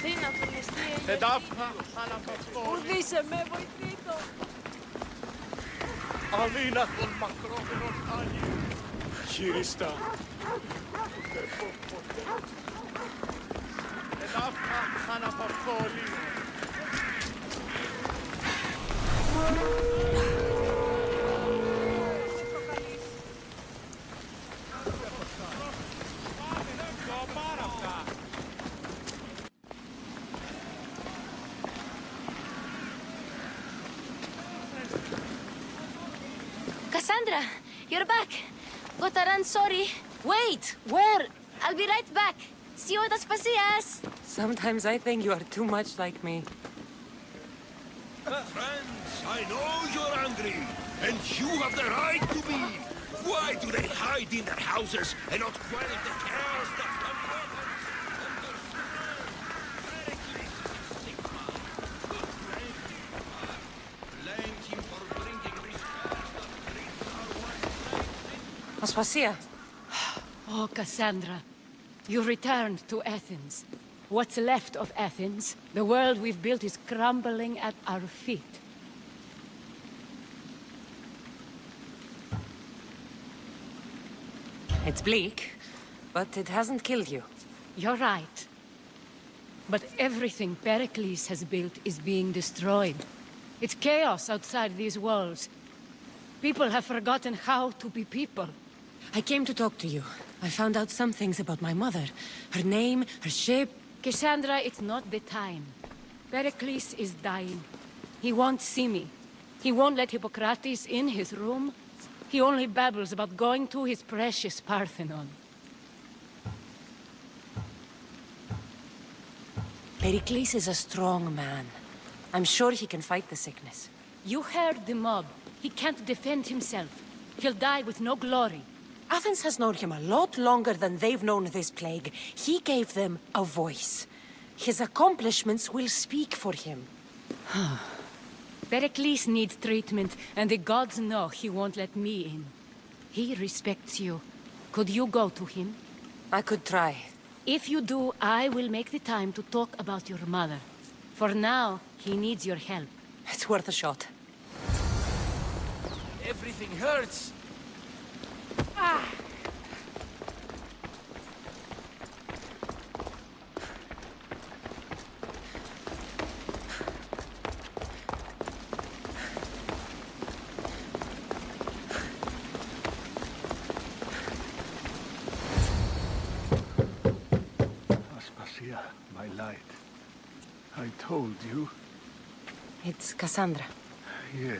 Τι να τονιστεί, Εδάφα, αναπαυτόλη. Ουρδίσε με, βοηθήτω. Αλίνα των μακρόβρων Άγιων. Χειριστά. Εδάφα, αναπαυτόλη. Cassandra, you're back. Gotta run, sorry. Wait, where? I'll be right back. See you at Aspasias. Sometimes I think you are too much like me. Friends, I know you're angry, and you have the right to be. Why do they hide in their houses and not quell the chaos that's come from them? Blame him for bringing this chaos that treats our one. Aspasia. Oh, Cassandra, you returned to Athens. What's left of Athens, the world we've built is crumbling at our feet. It's bleak, but it hasn't killed you. You're right. But everything Pericles has built is being destroyed. It's chaos outside these walls. People have forgotten how to be people. I came to talk to you. I found out some things about my mother. Her name, her shape. Cassandra, it's not the time. Pericles is dying. He won't see me. He won't let Hippocrates in his room. He only babbles about going to his precious Parthenon. Pericles is a strong man. I'm sure he can fight the sickness. You heard the mob. He can't defend himself. He'll die with no glory. Athens has known him a lot longer than they've known this plague. He gave them a voice. His accomplishments will speak for him. Pericles needs treatment, and the gods know he won't let me in. He respects you. Could you go to him? I could try. If you do, I will make the time to talk about your mother. For now, he needs your help. It's worth a shot. Everything hurts. Aspasia, my light. I told you. It's Cassandra. Yes.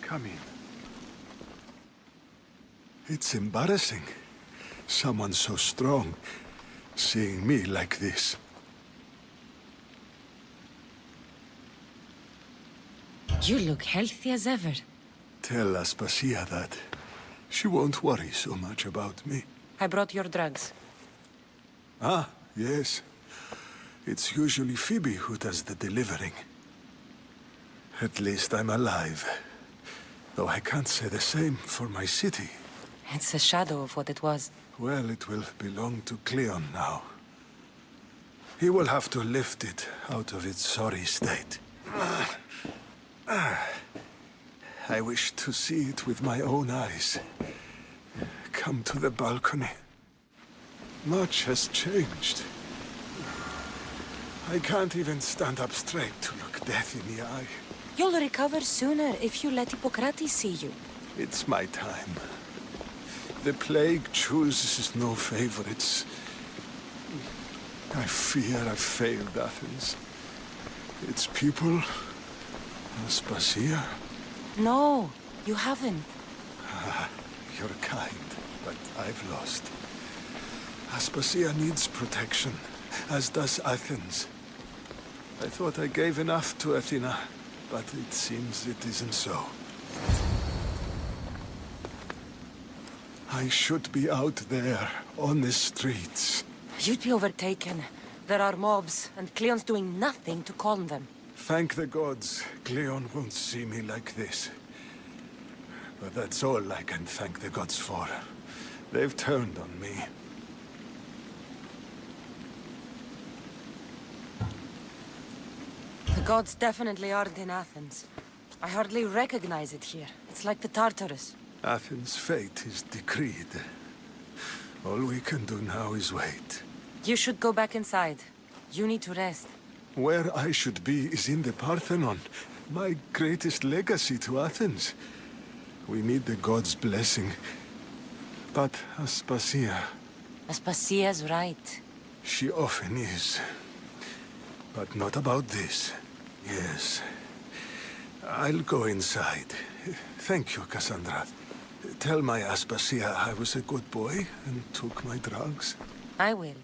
Come in. It's embarrassing. Someone so strong, seeing me like this. You look healthy as ever. Tell Aspasia that. She won't worry so much about me. I brought your drugs. Ah, yes. It's usually Phoebe who does the delivering. At least I'm alive. Though I can't say the same for my city. It's a shadow of what it was. Well, it will belong to Cleon now. He will have to lift it out of its sorry state. I wish to see it with my own eyes. Come to the balcony. Much has changed. I can't even stand up straight to look death in the eye. You'll recover sooner if you let Hippocrates see you. It's my time. The plague chooses no favorites. I fear I've failed Athens. Its people, Aspasia. No, you haven't. You're kind, but I've lost. Aspasia needs protection, as does Athens. I thought I gave enough to Athena, but it seems it isn't so. I should be out there, on the streets. You'd be overtaken. There are mobs, and Cleon's doing nothing to calm them. Thank the gods, Cleon won't see me like this. But that's all I can thank the gods for. They've turned on me. gods definitely aren't in Athens. I hardly recognize it here. It's like the Tartarus. Athens' fate is decreed. All we can do now is wait. You should go back inside. You need to rest. Where I should be is in the Parthenon, my greatest legacy to Athens. We need the gods' blessing. But Aspasia, Aspasia's right. she often is. But not about this. Yes. I'll go inside. Thank you, Kassandra. Tell my Aspasia I was a good boy and took my drugs. I will.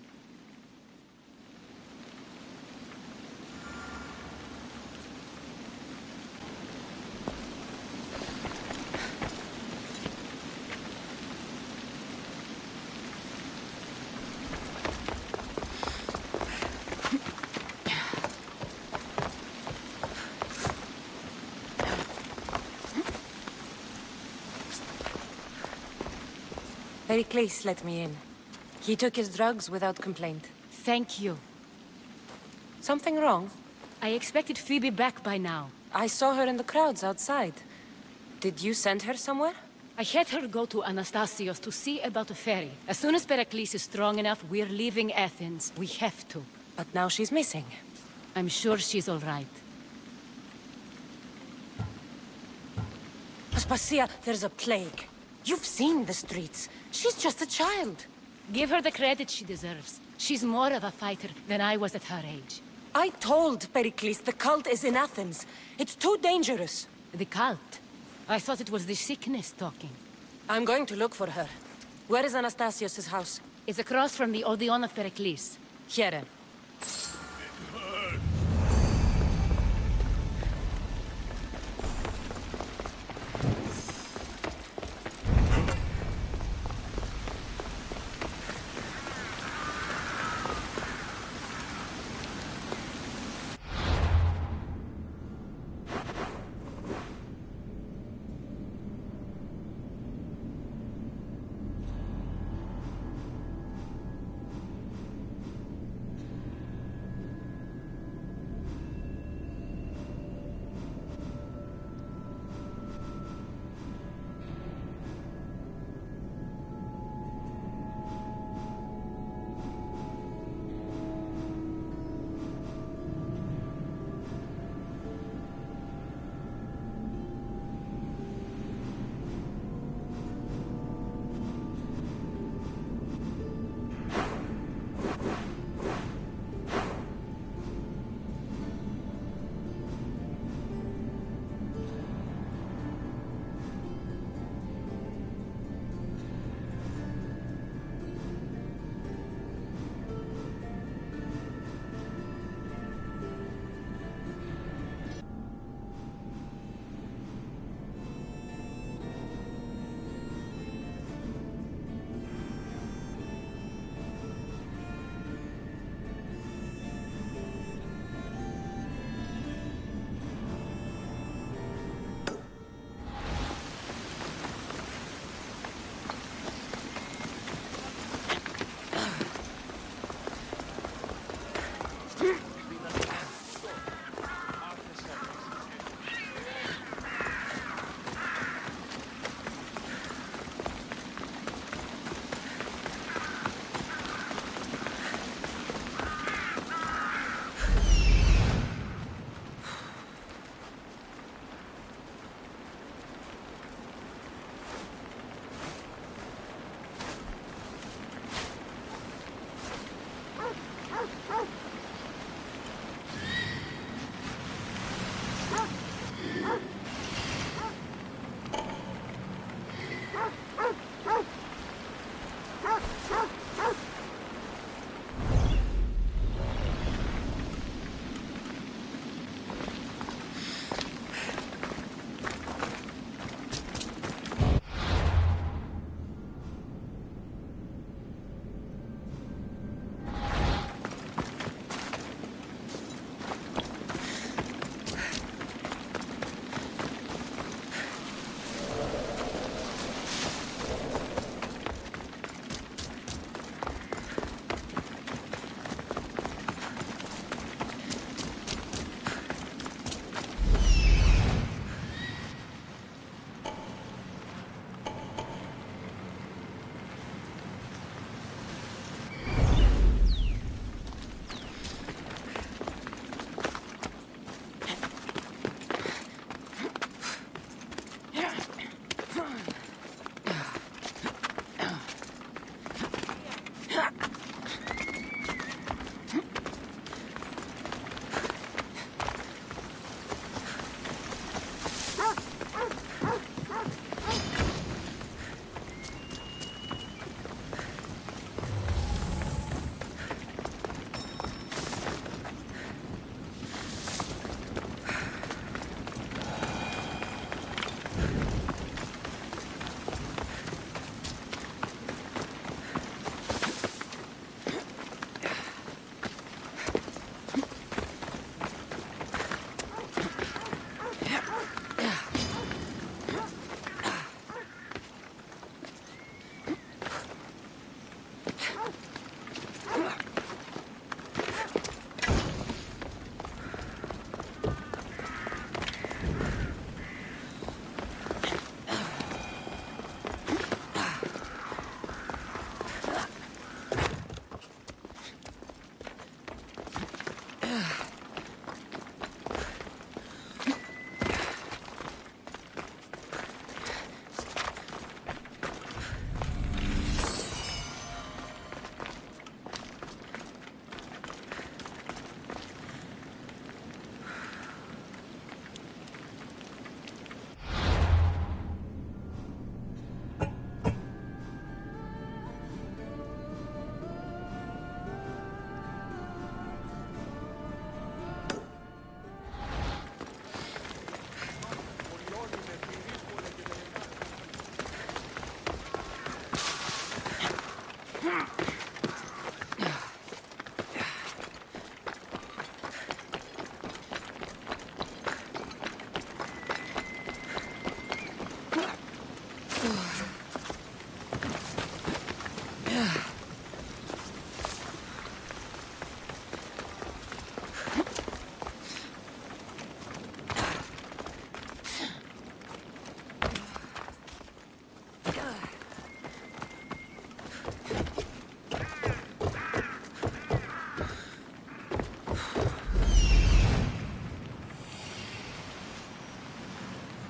Pericles let me in. He took his drugs without complaint. Thank you. Something wrong? I expected Phoebe back by now. I saw her in the crowds outside. Did you send her somewhere? I had her go to Anastasios to see about a ferry. As soon as Pericles is strong enough, we're leaving Athens. We have to. But now she's missing. I'm sure she's all right. Aspasia, there's a plague. You've seen the streets. She's just a child. Give her the credit she deserves. She's more of a fighter than I was at her age. I told Pericles the cult is in Athens. It's too dangerous. The cult? I thought it was the sickness talking. I'm going to look for her. Where is Anastasios' house? It's across from the Odeon of Pericles. Here.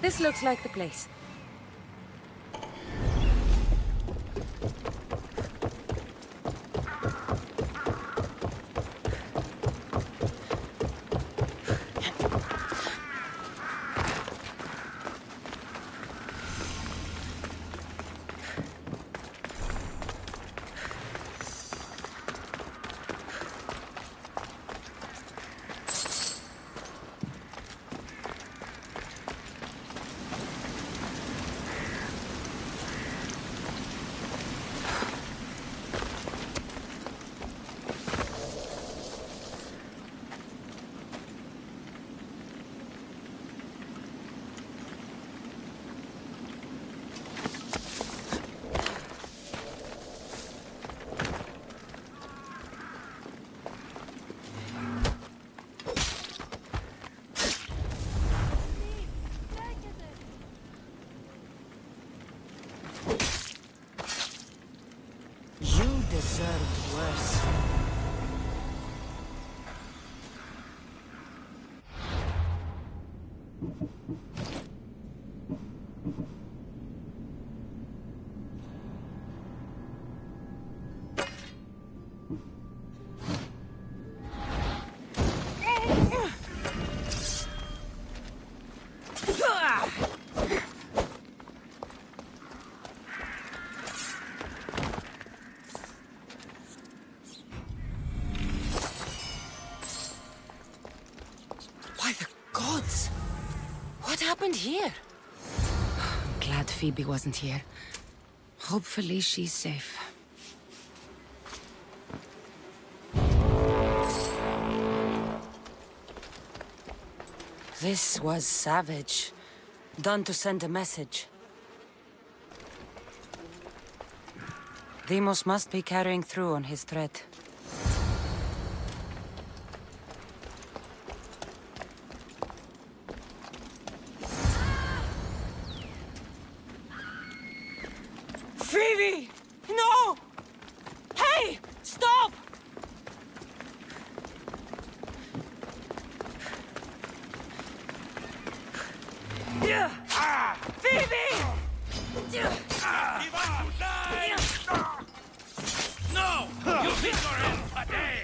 This looks like the place. You deserved worse. By the gods! What happened here? I'm glad Phoebe wasn't here. Hopefully she's safe. This was savage. Done to send a message. Deimos must be carrying through on his threat. Phoebe! No! Hey! Stop! Phoebe! Ivan, die! No! You hit your head today!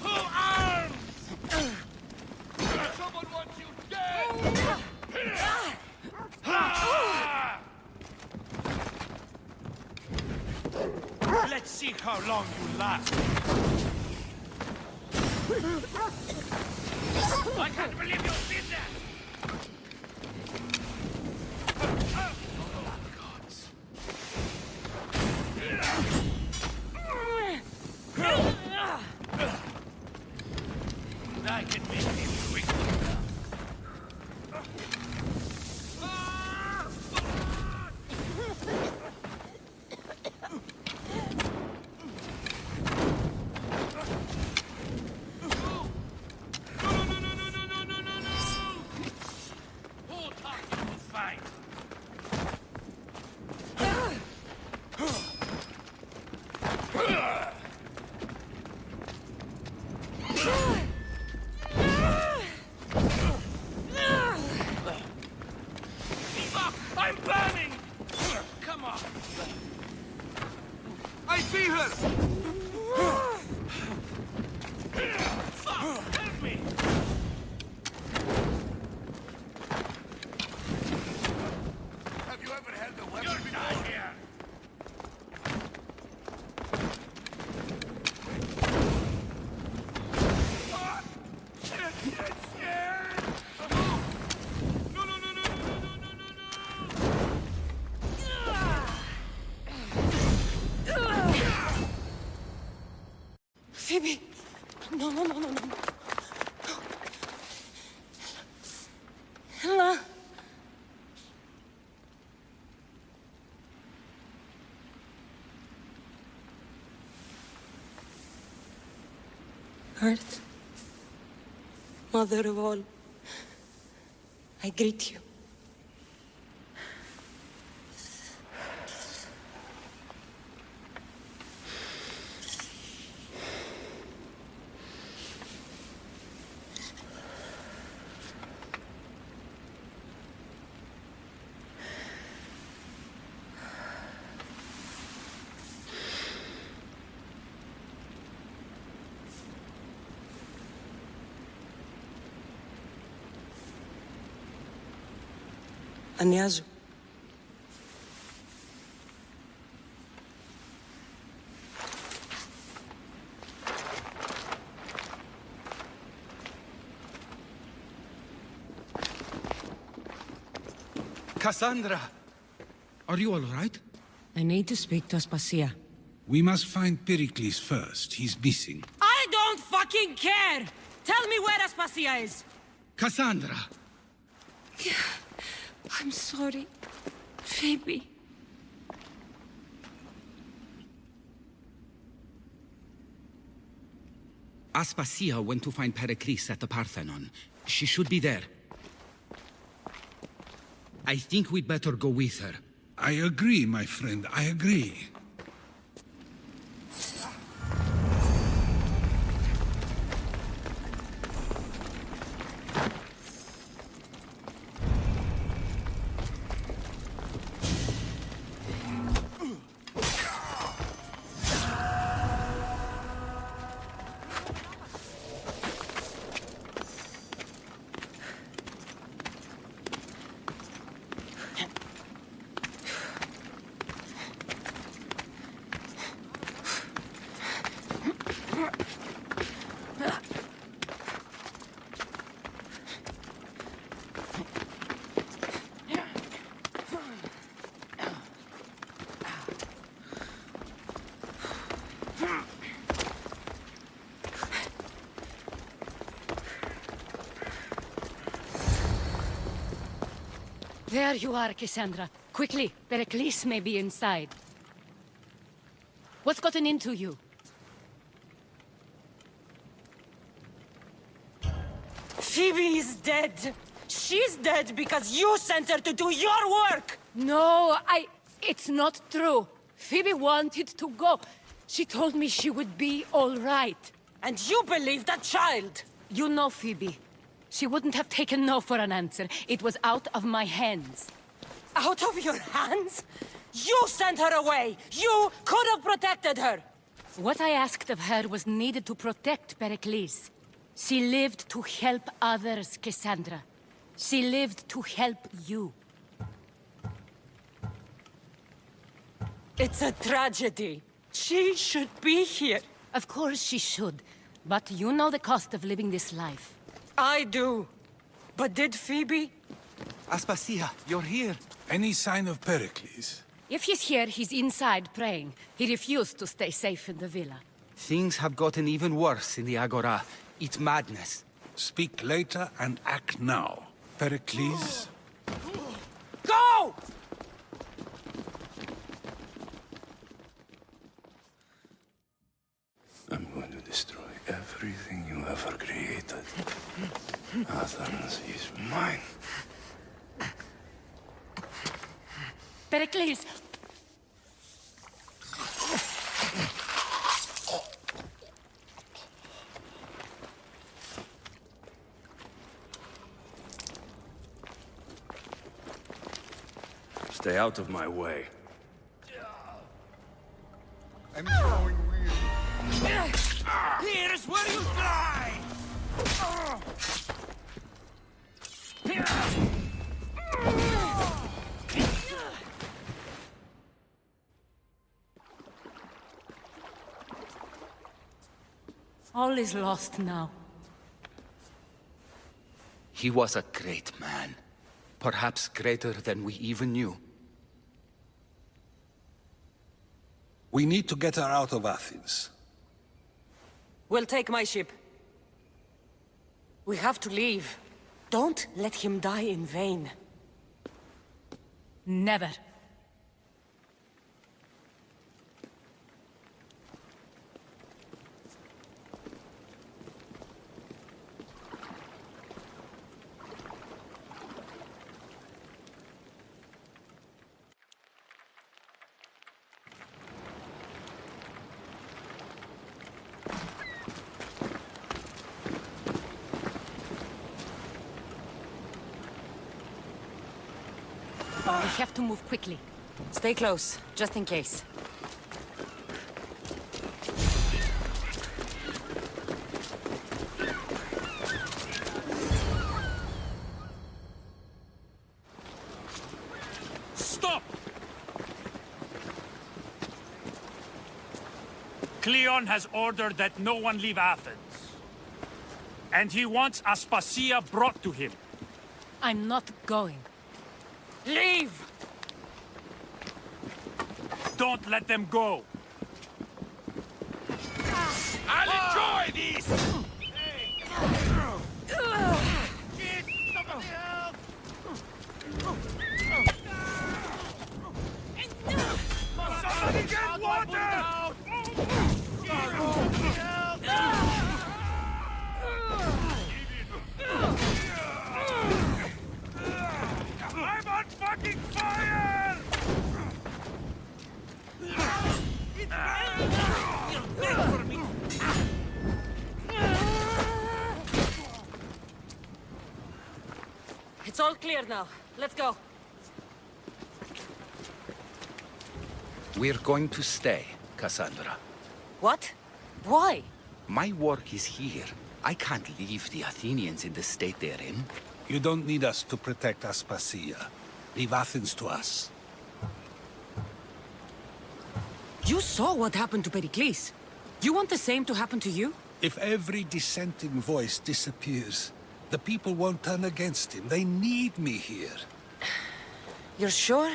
Who arms? Someone wants you dead! Let's see how long you last. I can't believe you've been there! Gods. I can make him quick. I'm burning! Come on! I see her! Fuck! Help me! Have you ever held a weapon before? Here! Phoebe! No, no, no, no, no. Ella! Earth, Mother of all, I greet you. Ανιάζω. Kassandra! Are you all right? I need to speak to Aspasia. We must find Pericles first. He's missing. I don't fucking care! Tell me where Aspasia is! Kassandra! I'm sorry, Phoebe. Aspasia went to find Pericles at the Parthenon. She should be there. I think we'd better go with her. I agree, my friend. I agree. There you are, Cassandra. Quickly, Pericles may be inside. What's gotten into you? Phoebe is dead. She's dead because you sent her to do your work. No, it's not true. Phoebe wanted to go. She told me she would be all right. And you believe that child. You know Phoebe. She wouldn't have taken no for an answer. It was out of my hands. Out of your hands? You sent her away! You could have protected her! What I asked of her was needed to protect Pericles. She lived to help others, Cassandra. She lived to help you. It's a tragedy. She should be here. Of course she should. But you know the cost of living this life. I do. But did Phoebe? Aspasia, you're here. Any sign of Pericles? If he's here, he's inside praying. He refused to stay safe in the villa. Things have gotten even worse in the Agora. It's madness. Speak later and act now. Pericles? Go! I'm going to destroy everything you ever created. Athens is mine. Pericles! Stay out of my way. I'm growing weird. Here's where you die! All is lost now. He was a great man. Perhaps greater than we even knew. We need to get her out of Athens. We'll take my ship. We have to leave. Don't let him die in vain. Never. We have to move quickly. Stay close, just in case. Cleon has ordered that no one leave Athens. And he wants Aspasia brought to him. I'm not going. Leave! Don't let them go. I'll enjoy this! Somebody get water! I'm on fucking fire! It's all clear now. Let's go. We're going to stay, Kassandra. What? Why? My work is here. I can't leave the Athenians in the state they're in. You don't need us to protect Aspasia. Leave Athens to us. You saw what happened to Pericles. You want the same to happen to you? If every dissenting voice disappears, the people won't turn against him. They need me here. You're sure?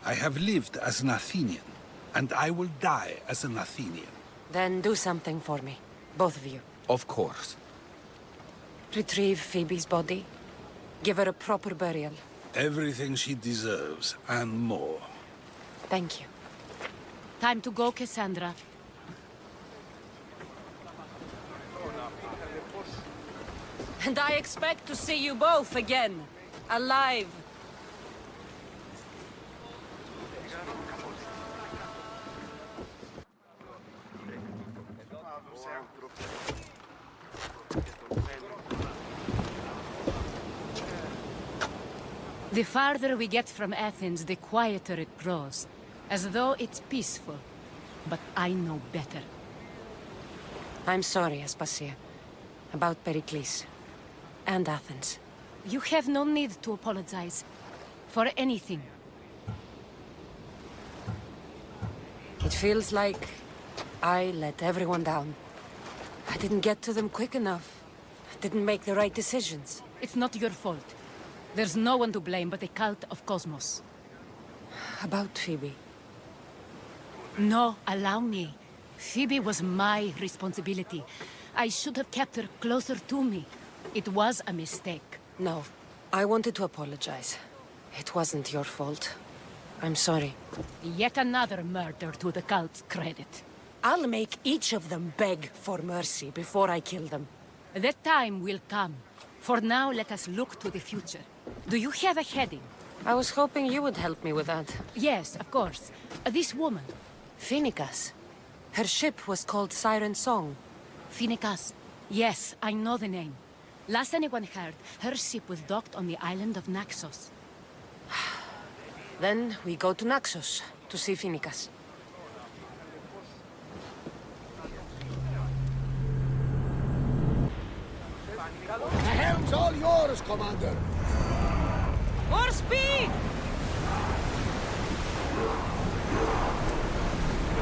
I have lived as an Athenian, and I will die as an Athenian. Then do something for me. Both of you. Of course. Retrieve Phoebe's body. Give her a proper burial. Everything she deserves, and more. Thank you. Time to go, Kassandra. And I expect to see you both again. Alive. The farther we get from Athens, the quieter it grows. As though it's peaceful. But I know better. I'm sorry, Aspasia. About Pericles. And Athens. You have no need to apologize. For anything. It feels like I let everyone down. I didn't get to them quick enough. I didn't make the right decisions. It's not your fault. There's no one to blame but the Cult of Kosmos. About Phoebe. No, allow me. Phoebe was my responsibility. I should have kept her closer to me. It was a mistake. No. I wanted to apologize. It wasn't your fault. I'm sorry. Yet another murder to the cult's credit. I'll make each of them beg for mercy before I kill them. That time will come. For now, let us look to the future. Do you have a heading? I was hoping you would help me with that. Yes, of course. This woman. Phoenicas. Her ship was called Siren Song. Phoenicas. Yes, I know the name. Last anyone heard, her ship was docked on the island of Naxos. Then we go to Naxos to see Phoenicas. The helm's all yours, Commander. More speed!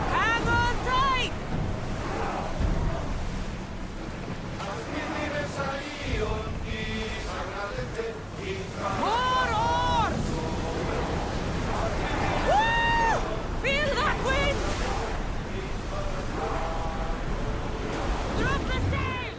Hang on tight! More oars! Woo! Feel that wind! Drop the sail!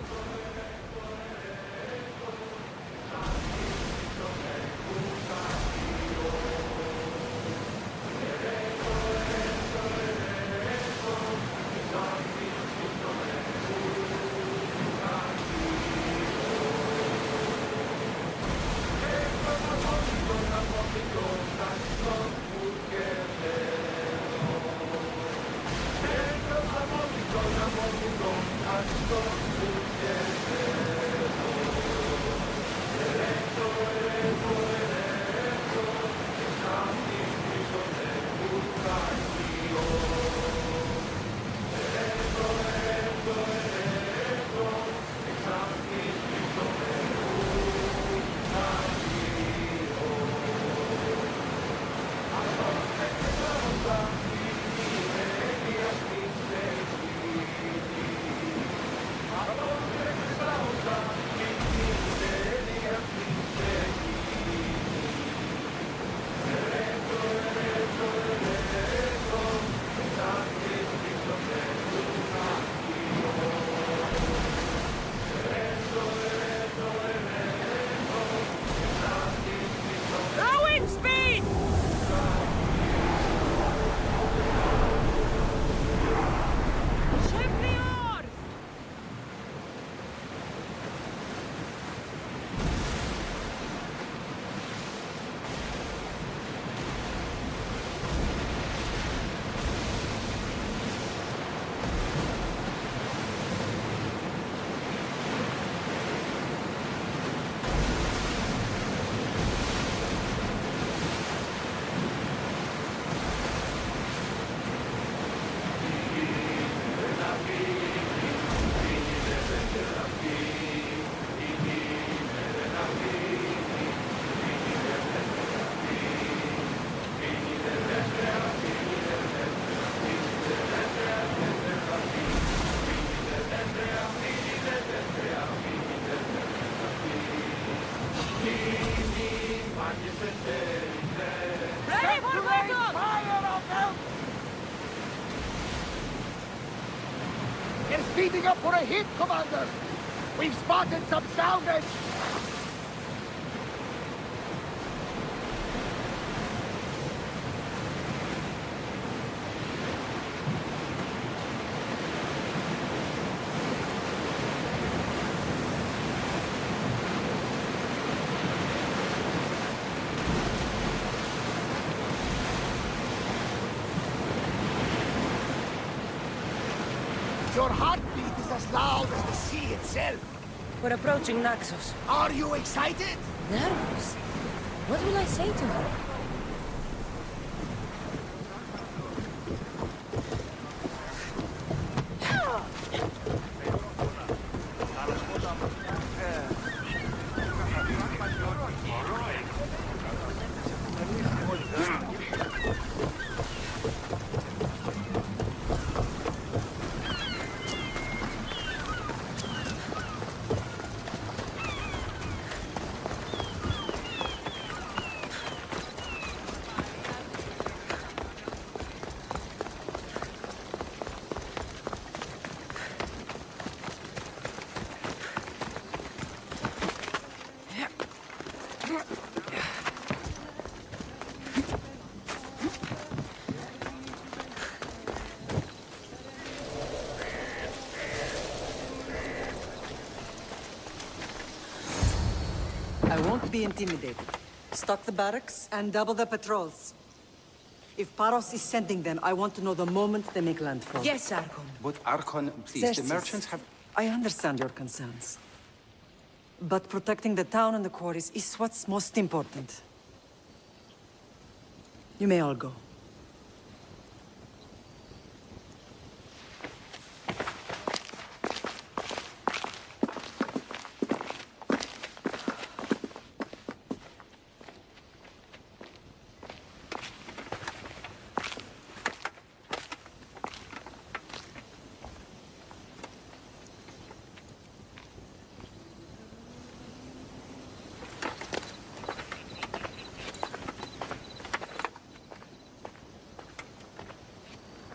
Ready for battle! It's speeding up for a hit, Commander! We've spotted some salvage! Your heartbeat is as loud as the sea itself. We're approaching Naxos. Are you excited? Nervous? What will I say to her? I won't be intimidated. Stock the barracks and double the patrols. If Paros is sending them, I want to know the moment they make landfall. Yes, Archon. But Archon, please, Xerxes, the merchants have... I understand your concerns. But protecting the town and the quarries is what's most important. You may all go.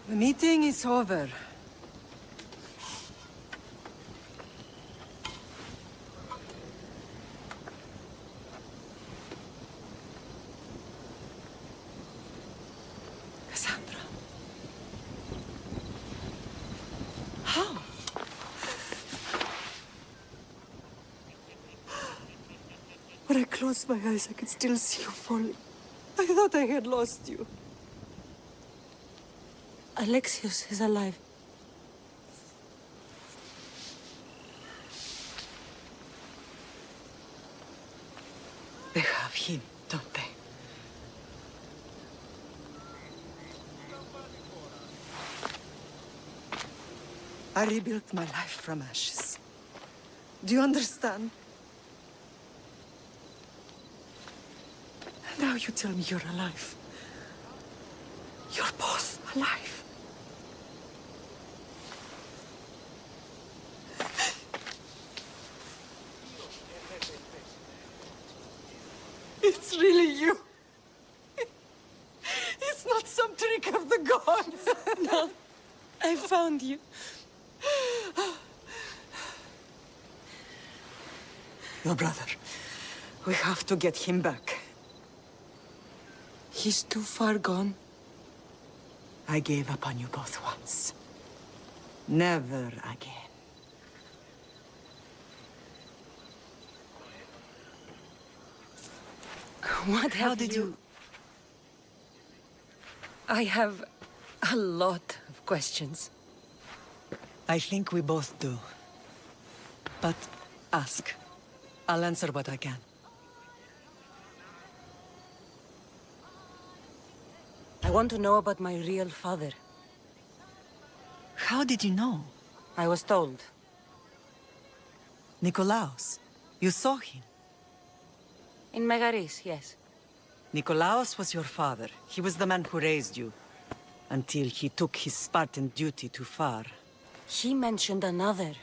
The meeting is over. Kassandra. How? When I closed my eyes, I could still see you falling. I thought I had lost you. Alexios is alive. They have him, don't they? I rebuilt my life from ashes. Do you understand? Now you tell me you're alive. You're both alive. It's really you. It's not some trick of the gods. No, I found you. Your brother. We have to get him back. He's too far gone. I gave up on you both once. Never again. What How have did you... I have a lot of questions. I think we both do. But ask. I'll answer what I can. I want to know about my real father. How did you know? I was told. Nikolaos. You saw him. In Megaris, yes. Nikolaos was your father. He was the man who raised you. Until he took his Spartan duty too far. He mentioned another.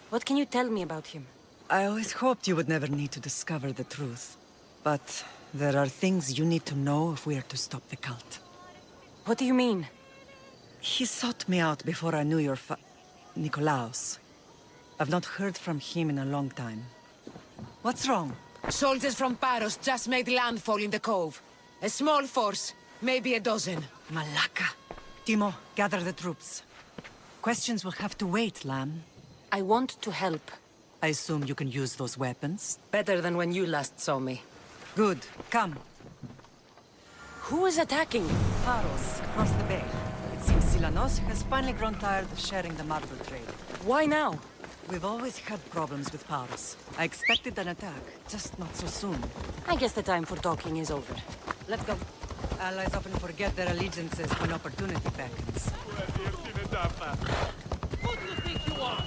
What can you tell me about him? I always hoped you would never need to discover the truth. But there are things you need to know if we are to stop the cult. What do you mean? He sought me out before I knew your Nikolaos. I've not heard from him in a long time. What's wrong? Soldiers from Paros just made landfall in the cove. A small force, maybe a dozen. Malaka. Timo, gather the troops. Questions will have to wait, Lamb. I want to help. I assume you can use those weapons? Better than when you last saw me. Good. Come. Who is attacking? Paros, across the bay. It seems Silanos has finally grown tired of sharing the marble trade. Why now? We've always had problems with Paros. I expected an attack, just not so soon. I guess the time for talking is over. Let's go. Allies often forget their allegiances when opportunity beckons. Who do you think you are?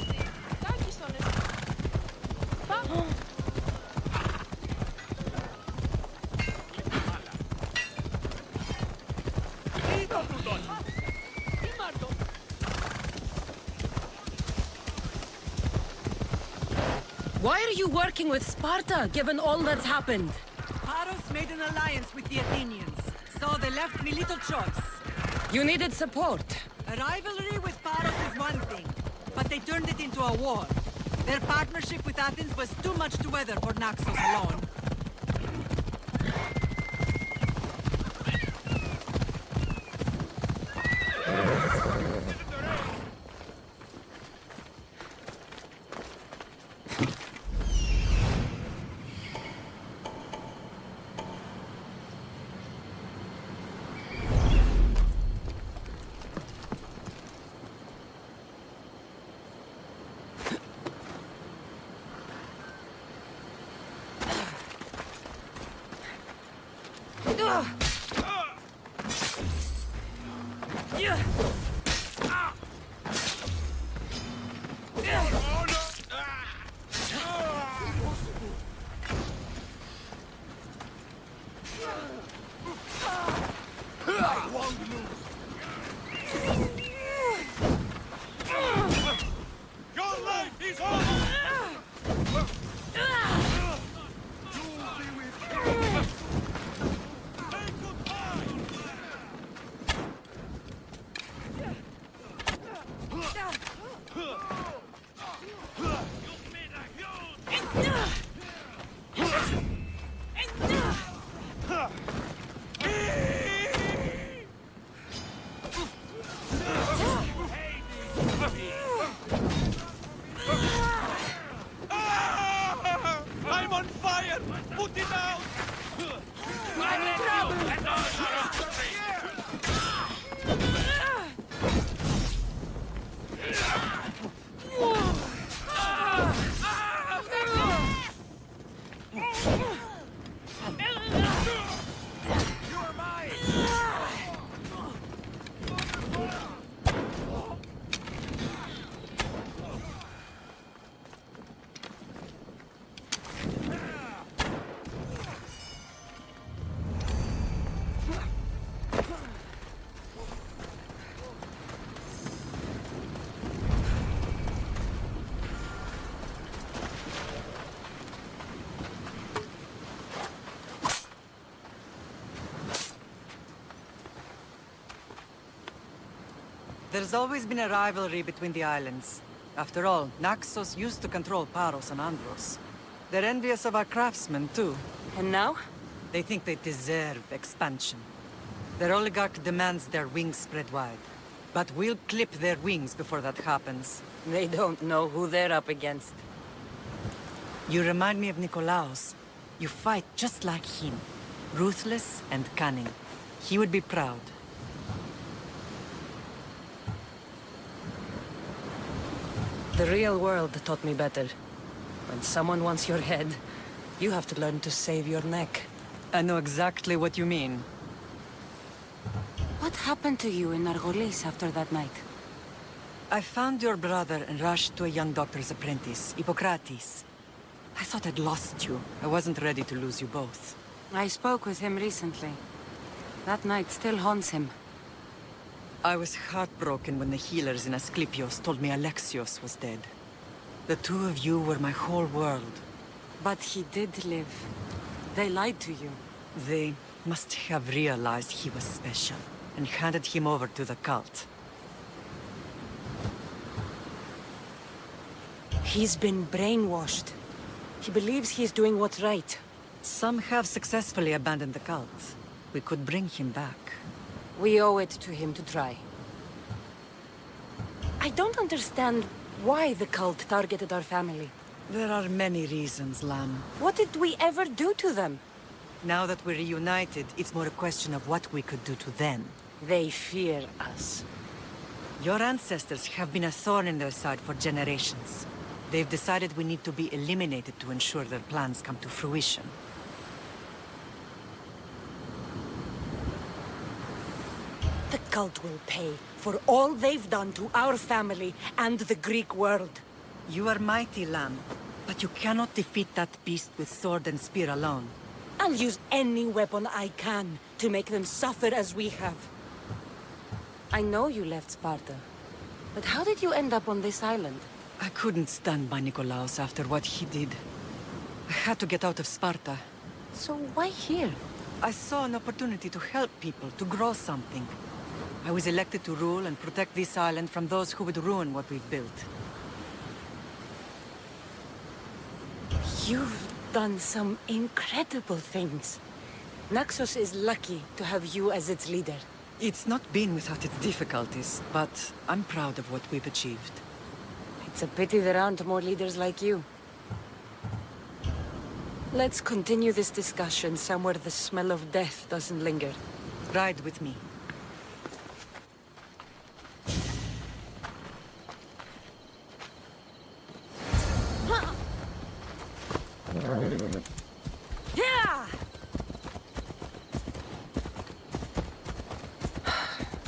Why are you working with Sparta, given all that's happened? Paros made an alliance with the Athenians, so they left me little choice. You needed support. A rivalry with Paros is one thing, but they turned it into a war. Their partnership with Athens was too much to weather for Naxos alone. There's always been a rivalry between the islands. After all, Naxos used to control Paros and Andros. They're envious of our craftsmen, too. And now? They think they deserve expansion. Their oligarch demands their wings spread wide. But we'll clip their wings before that happens. They don't know who they're up against. You remind me of Nikolaos. You fight just like him. Ruthless and cunning. He would be proud. The real world taught me better. When someone wants your head, you have to learn to save your neck. I know exactly what you mean. What happened to you in Argolis after that night? I found your brother and rushed to a young doctor's apprentice, Hippocrates. I thought I'd lost you. I wasn't ready to lose you both. I spoke with him recently. That night still haunts him. I was heartbroken when the healers in Asclepios told me Alexios was dead. The two of you were my whole world. But he did live. They lied to you. They must have realized he was special and handed him over to the cult. He's been brainwashed. He believes he's doing what's right. Some have successfully abandoned the cult. We could bring him back. We owe it to him to try. I don't understand why the cult targeted our family. There are many reasons, Lamb. What did we ever do to them? Now that we're reunited, it's more a question of what we could do to them. They fear us. Your ancestors have been a thorn in their side for generations. They've decided we need to be eliminated to ensure their plans come to fruition. The cult will pay for all they've done to our family and the Greek world. You are mighty, Lamb, but you cannot defeat that beast with sword and spear alone. I'll use any weapon I can to make them suffer as we have. I know you left Sparta, but how did you end up on this island? I couldn't stand by Nikolaos after what he did. I had to get out of Sparta. So why here? I saw an opportunity to help people, to grow something. I was elected to rule and protect this island from those who would ruin what we've built. You've done some incredible things. Naxos is lucky to have you as its leader. It's not been without its difficulties, but I'm proud of what we've achieved. It's a pity there aren't more leaders like you. Let's continue this discussion somewhere the smell of death doesn't linger. Ride with me. Yeah!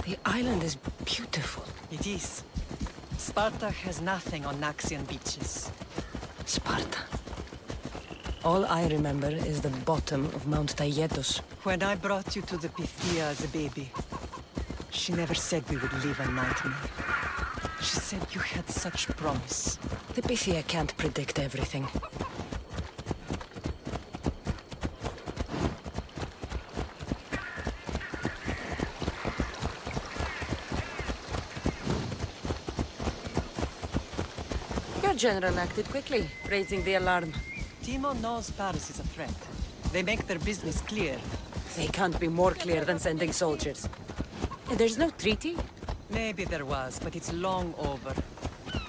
The island is beautiful. It is. Sparta has nothing on Naxian beaches. Sparta. All I remember is the bottom of Mount Taygetos. When I brought you to the Pythia as a baby, she never said we would live a nightmare. She said you had such promise. The Pythia can't predict everything. Your general acted quickly, raising the alarm. Timo knows Paris is a threat. They make their business clear. They can't be more clear than sending soldiers. There's no treaty? Maybe there was, but it's long over.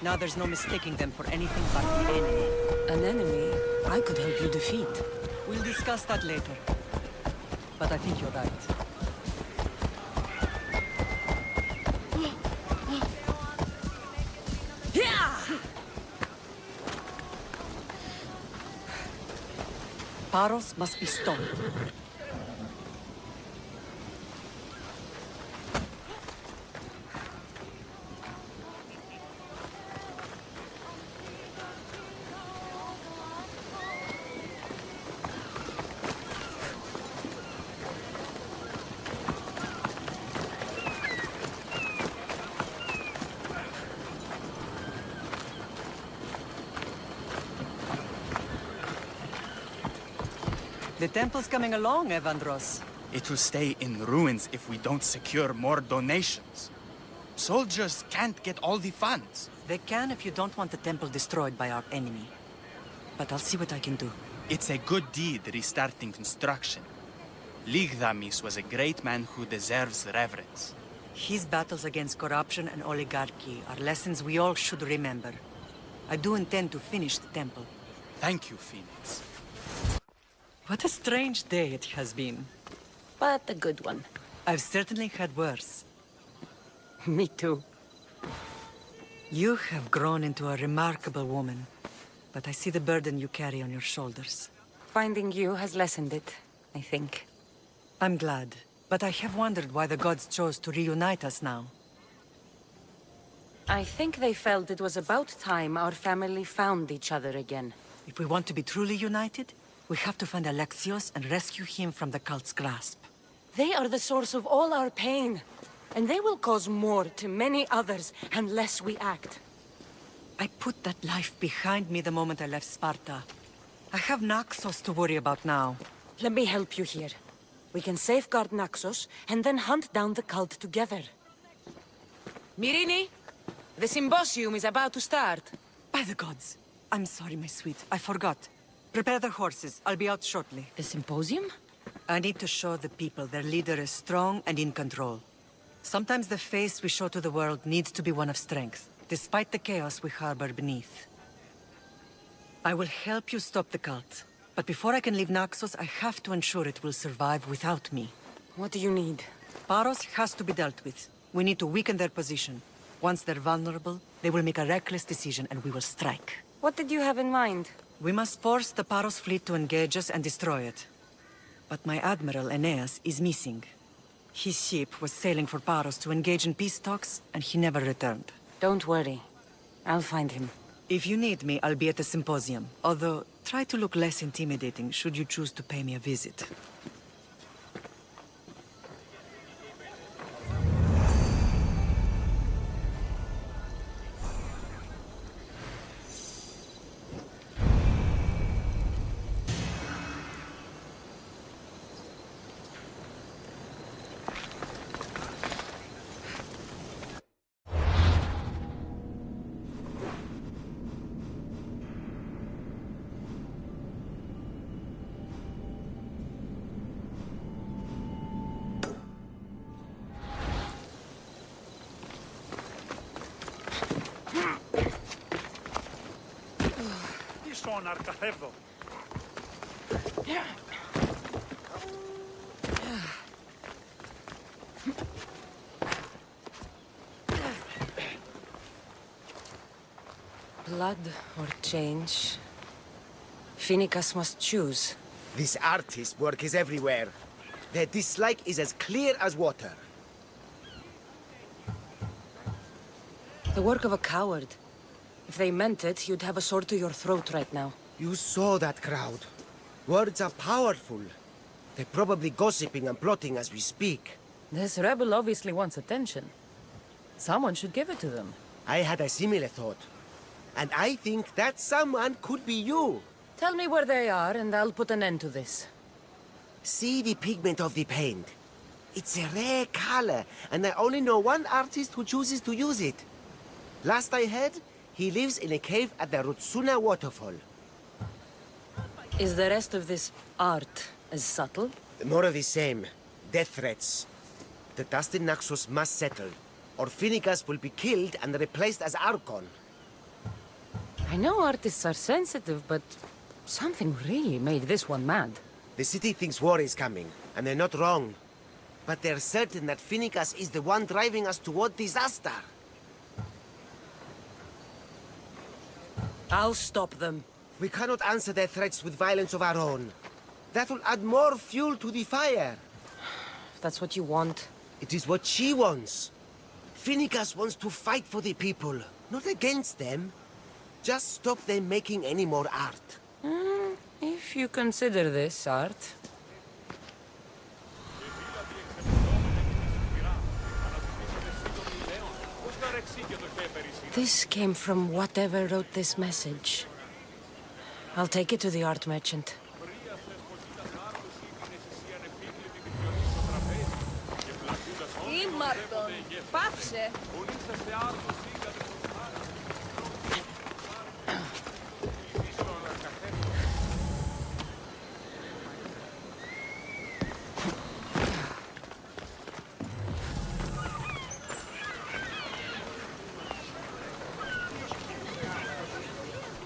Now there's no mistaking them for anything but the enemy. An enemy I could help you defeat. We'll discuss that later. But I think you're right. Paros must be stopped. The temple's coming along, Evandros. It will stay in ruins if we don't secure more donations. Soldiers can't get all the funds. They can if you don't want the temple destroyed by our enemy. But I'll see what I can do. It's a good deed restarting construction. Ligdamis was a great man who deserves reverence. His battles against corruption and oligarchy are lessons we all should remember. I do intend to finish the temple. Thank you, Phoenix. What a strange day it has been. But a good one. I've certainly had worse. Me too. You have grown into a remarkable woman, but I see the burden you carry on your shoulders. Finding you has lessened it, I think. I'm glad, but I have wondered why the gods chose to reunite us now. I think they felt it was about time our family found each other again. If we want to be truly united, we have to find Alexios and rescue him from the cult's grasp. They are the source of all our pain, and they will cause more to many others unless we act. I put that life behind me the moment I left Sparta. I have Naxos to worry about now. Let me help you here. We can safeguard Naxos, and then hunt down the cult together. Myrrine, the symposium is about to start. By the gods. I'm sorry, my sweet. I forgot. Prepare the horses. I'll be out shortly. The symposium? I need to show the people their leader is strong and in control. Sometimes the face we show to the world needs to be one of strength, despite the chaos we harbor beneath. I will help you stop the cult. But before I can leave Naxos, I have to ensure it will survive without me. What do you need? Paros has to be dealt with. We need to weaken their position. Once they're vulnerable, they will make a reckless decision and we will strike. What did you have in mind? We must force the Paros fleet to engage us and destroy it. But my admiral, Aeneas, is missing. His ship was sailing for Paros to engage in peace talks, and he never returned. Don't worry. I'll find him. If you need me, I'll be at the symposium. Although, try to look less intimidating should you choose to pay me a visit. Blood or change? Phoenicus must choose. This artist's work is everywhere. Their dislike is as clear as water. The work of a coward. If they meant it, you'd have a sword to your throat right now. You saw that crowd. Words are powerful. They're probably gossiping and plotting as we speak. This rebel obviously wants attention. Someone should give it to them. I had a similar thought. And I think that someone could be you. Tell me where they are, and I'll put an end to this. See the pigment of the paint. It's a rare color, and I only know one artist who chooses to use it. Last I heard, he lives in a cave at the Rutsuna waterfall. Is the rest of this art as subtle? More of the same. Death threats. The dust in Naxos must settle, or Phoenicus will be killed and replaced as Archon. I know artists are sensitive, but something really made this one mad. The city thinks war is coming, and they're not wrong. But they're certain that Phoenicus is the one driving us toward disaster. I'll stop them. We cannot answer their threats with violence of our own. That will add more fuel to the fire. If that's what you want. It is what she wants. Phoenicus wants to fight for the people, not against them. Just stop them making any more art. If you consider this art. This came from whatever wrote this message. I'll take it to the art merchant.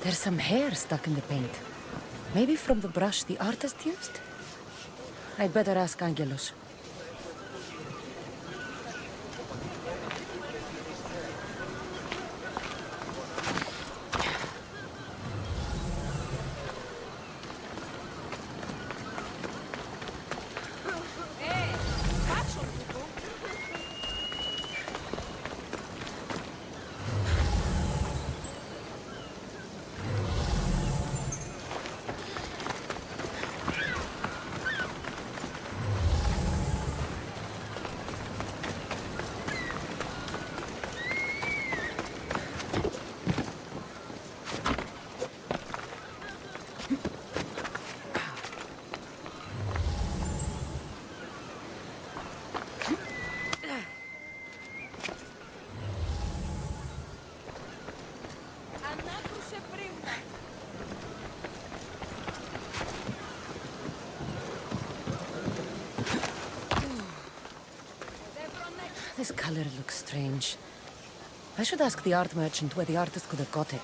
There's some hair stuck in the paint. Maybe from the brush the artist used? I'd better ask Angelos. This color looks strange. I should ask the art merchant where the artist could have got it.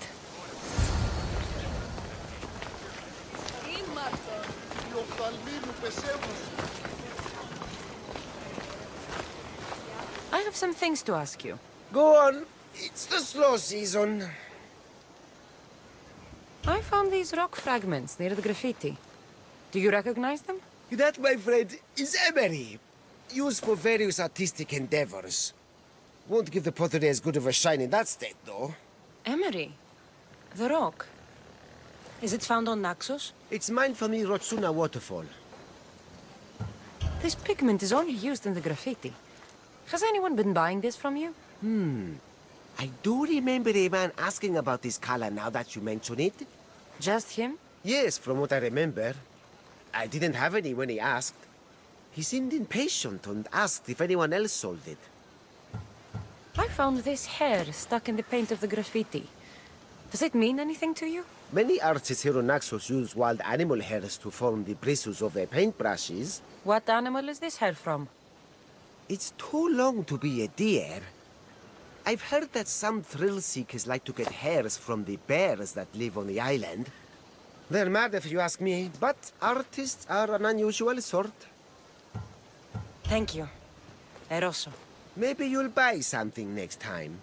I have some things to ask you. Go on. It's the slow season. I found these rock fragments near the graffiti. Do you recognize them? That, my friend, is emery. Used for various artistic endeavors. Won't give the pottery as good of a shine in that state, though. Emery? The rock? Is it found on Naxos? It's mined from the Rotsuna waterfall. This pigment is only used in the graffiti. Has anyone been buying this from you? I do remember a man asking about this color now that you mention it. Just him? Yes, from what I remember. I didn't have any when he asked. He seemed impatient and asked if anyone else sold it. I found this hair stuck in the paint of the graffiti. Does it mean anything to you? Many artists here on Naxos use wild animal hairs to form the bristles of their paintbrushes. What animal is this hair from? It's too long to be a deer. I've heard that some thrill seekers like to get hairs from the bears that live on the island. They're mad if you ask me, but artists are an unusual sort. Thank you. Eroso. Maybe you'll buy something next time.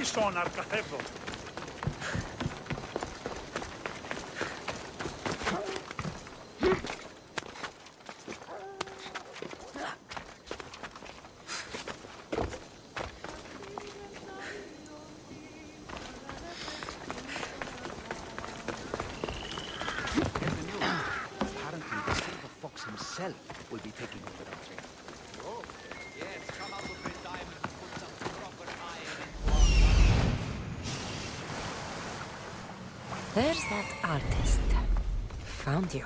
Son Arcathebo. Apparently, the Silver Fox himself will be taking over our trade. Oh, yes, come out with red diamond and put some proper iron into our... There's that artist. Found you.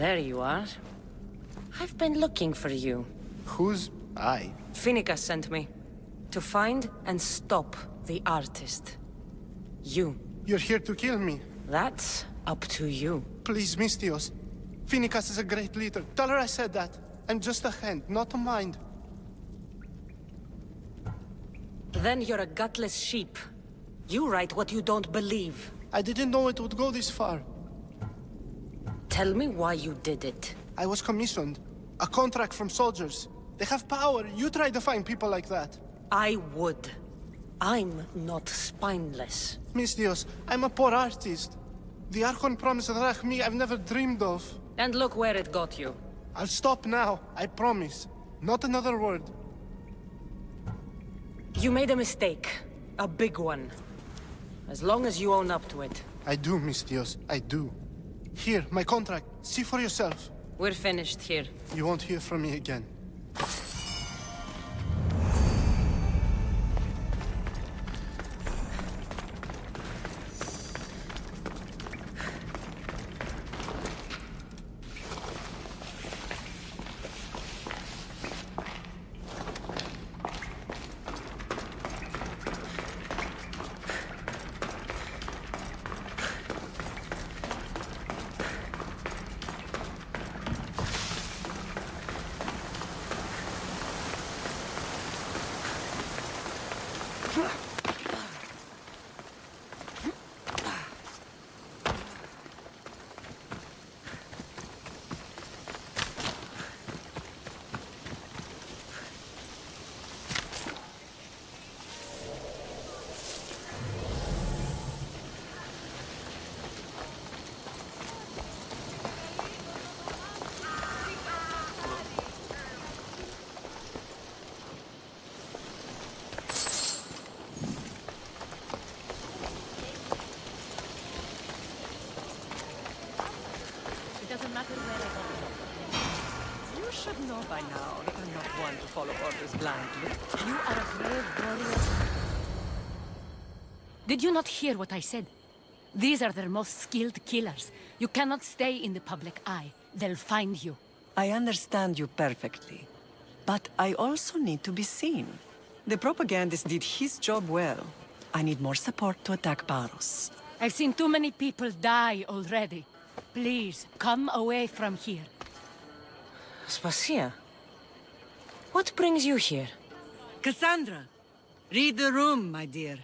There you are. I've been looking for you. Who's I? Phineas sent me. To find and stop the artist. You. You're here to kill me. That's up to you. Please, Misthios. Phineas is a great leader. Tell her I said that. I'm just a hand, not a mind. Then you're a gutless sheep. You write what you don't believe. I didn't know it would go this far. Tell me why you did it. I was commissioned. A contract from soldiers. They have power. You try to find people like that. I would. I'm not spineless. Misthios, I'm a poor artist. The Archon promised Rachmi I've never dreamed of. And look where it got you. I'll stop now, I promise. Not another word. You made a mistake. A big one. As long as you own up to it. I do, Misthios, I do. Here, my contract. See for yourself. We're finished here. You won't hear from me again. You should know by now that I'm not one to follow orders blindly. You are a brave warrior. Did you not hear what I said? These are their most skilled killers. You cannot stay in the public eye. They'll find you. I understand you perfectly. But I also need to be seen. The propagandist did his job well. I need more support to attack Paros. I've seen too many people die already. Please, come away from here. Aspasia? What brings you here? Kassandra! Read the room, my dear.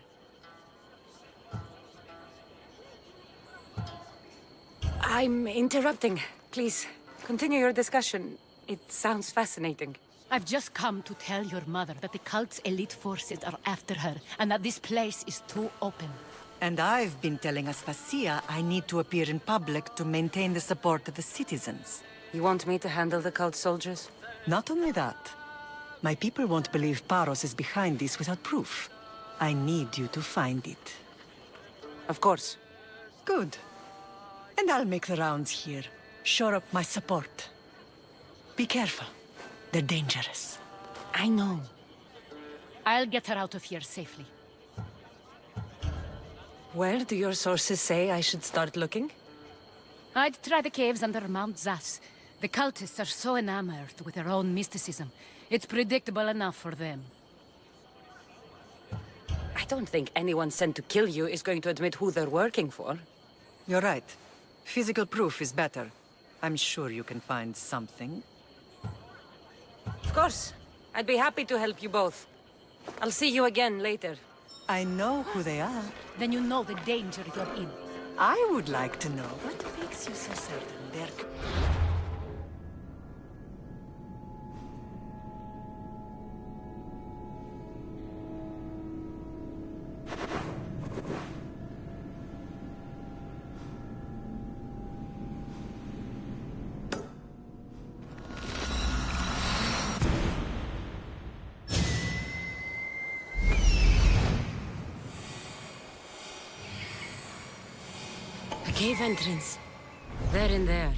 I'm interrupting. Please, continue your discussion. It sounds fascinating. I've just come to tell your mother that the cult's elite forces are after her, and that this place is too open. And I've been telling Aspasia I need to appear in public to maintain the support of the citizens. You want me to handle the cult soldiers? Not only that. My people won't believe Paros is behind this without proof. I need you to find it. Of course. Good. And I'll make the rounds here. Shore up my support. Be careful. They're dangerous. I know. I'll get her out of here safely. Where do your sources say I should start looking? I'd try the caves under Mount Zas. The cultists are so enamored with their own mysticism. It's predictable enough for them. I don't think anyone sent to kill you is going to admit who they're working for. You're right. Physical proof is better. I'm sure you can find something. Of course. I'd be happy to help you both. I'll see you again later. I know who they are. Then you know the danger you're in. I would like to know what makes you so certain they're... Cave entrance. They're in there.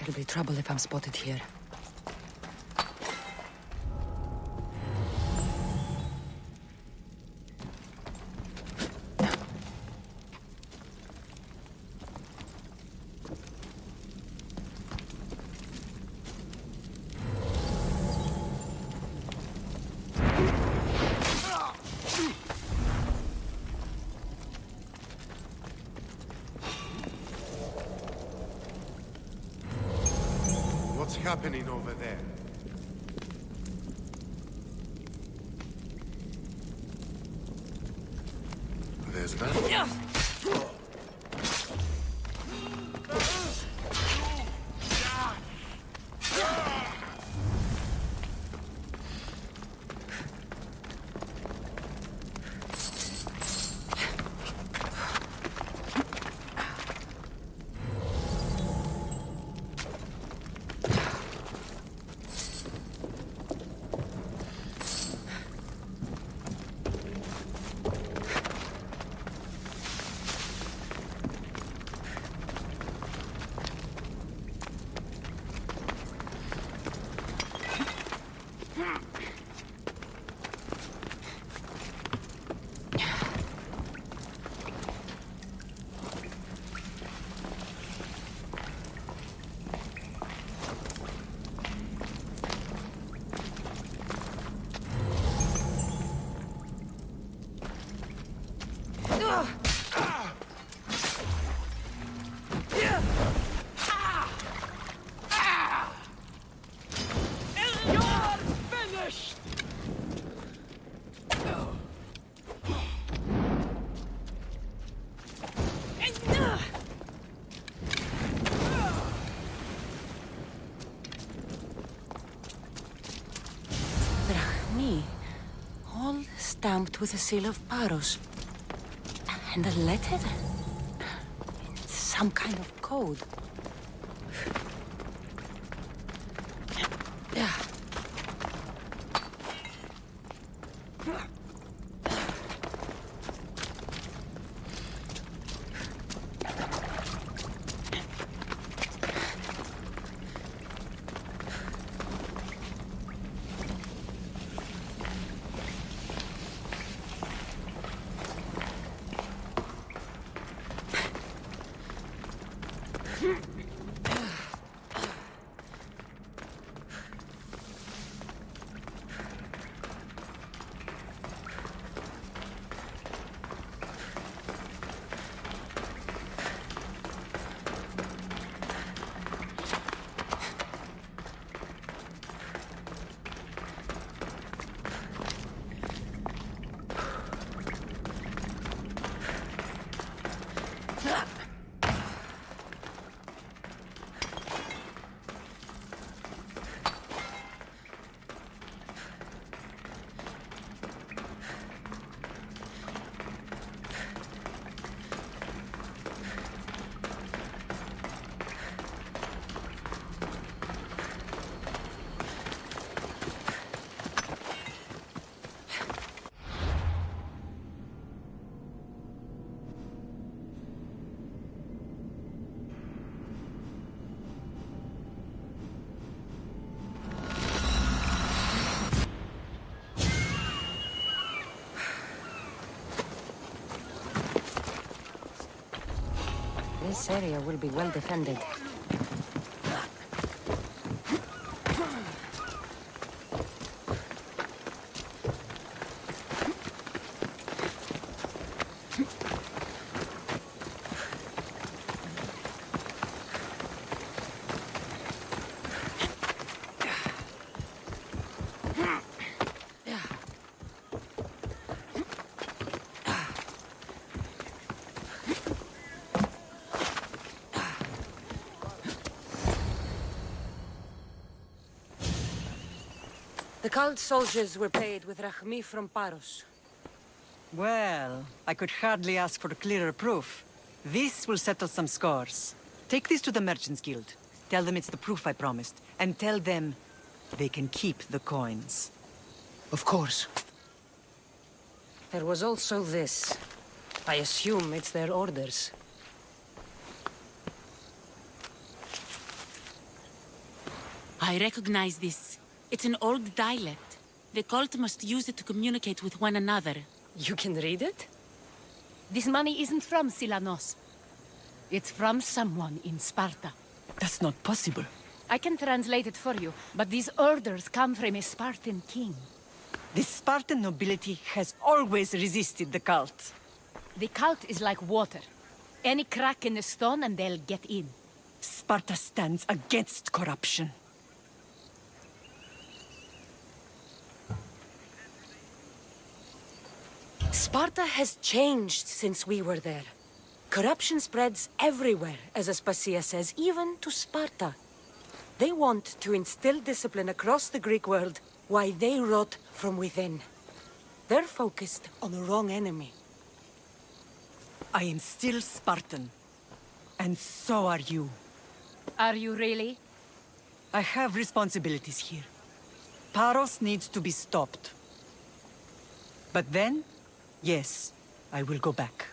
There'll be trouble if I'm spotted here. What's happening over there? There's that. All stamped with the seal of Paros. And a letter? It's some kind of code. This area will be well defended. The cult soldiers were paid with Rachmi from Paros. Well, I could hardly ask for clearer proof. This will settle some scores. Take this to the Merchants Guild. Tell them it's the proof I promised. And tell them they can keep the coins. Of course. There was also this. I assume it's their orders. I recognize this. It's an old dialect. The cult must use it to communicate with one another. You can read it? This money isn't from Silanos. It's from someone in Sparta. That's not possible. I can translate it for you, but these orders come from a Spartan king. The Spartan nobility has always resisted the cult. The cult is like water. Any crack in the stone and they'll get in. Sparta stands against corruption. Sparta has changed since we were there. Corruption spreads everywhere, as Aspasia says, even to Sparta. They want to instill discipline across the Greek world, while they rot from within. They're focused on the wrong enemy. I am still Spartan. And so are you. Are you really? I have responsibilities here. Paros needs to be stopped. But then, yes, I will go back.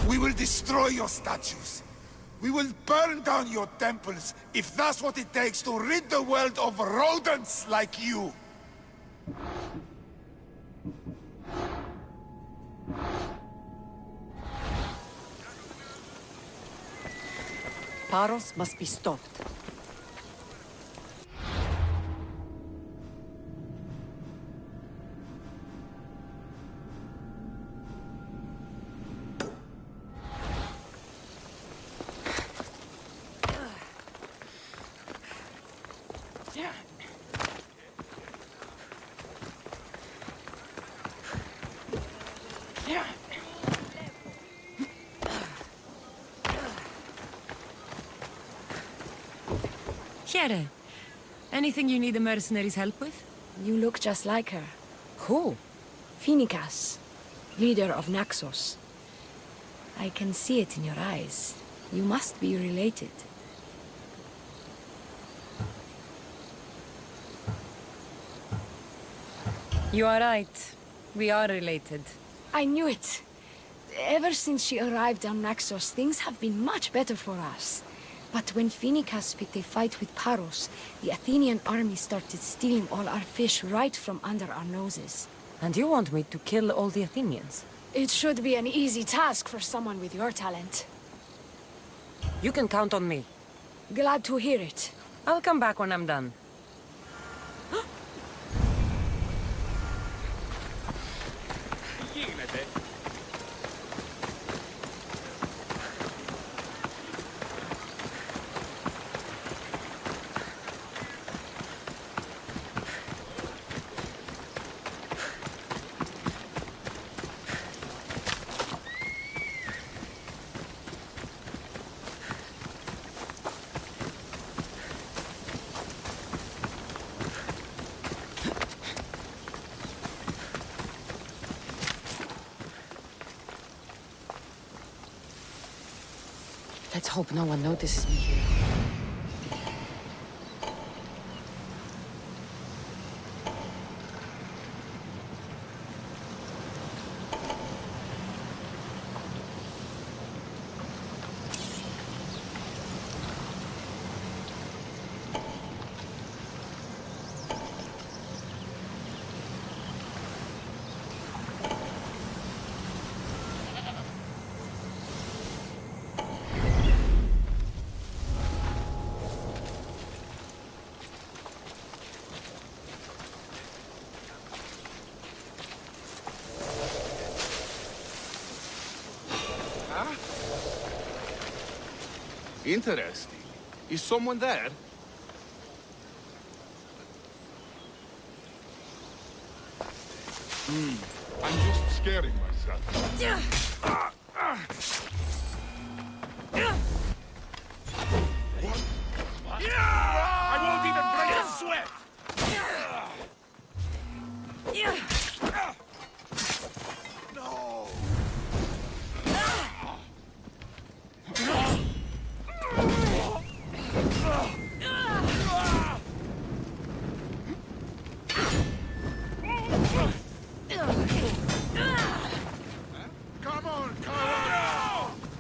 We will destroy your statues. We will burn down your temples, if that's what it takes to rid the world of rodents like you. Paros must be stopped. Here. Anything you need the mercenaries' help with? You look just like her. Who? Phoenicas, leader of Naxos. I can see it in your eyes. You must be related. You are right. We are related. I knew it. Ever since she arrived on Naxos, things have been much better for us. But when Phoenicas picked a fight with Paros, the Athenian army started stealing all our fish right from under our noses. And you want me to kill all the Athenians? It should be an easy task for someone with your talent. You can count on me. Glad to hear it. I'll come back when I'm done. Let's hope no one notices me here. Interesting. Is someone there? I'm just scaring myself. I won't even break a sweat! Come on, come on!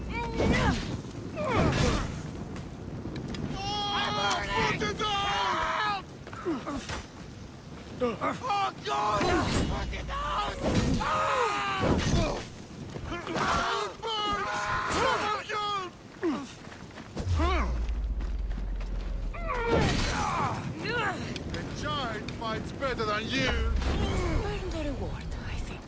Put it out! Oh, God! Put it out! The giant fights better than you! Earn the reward, I think.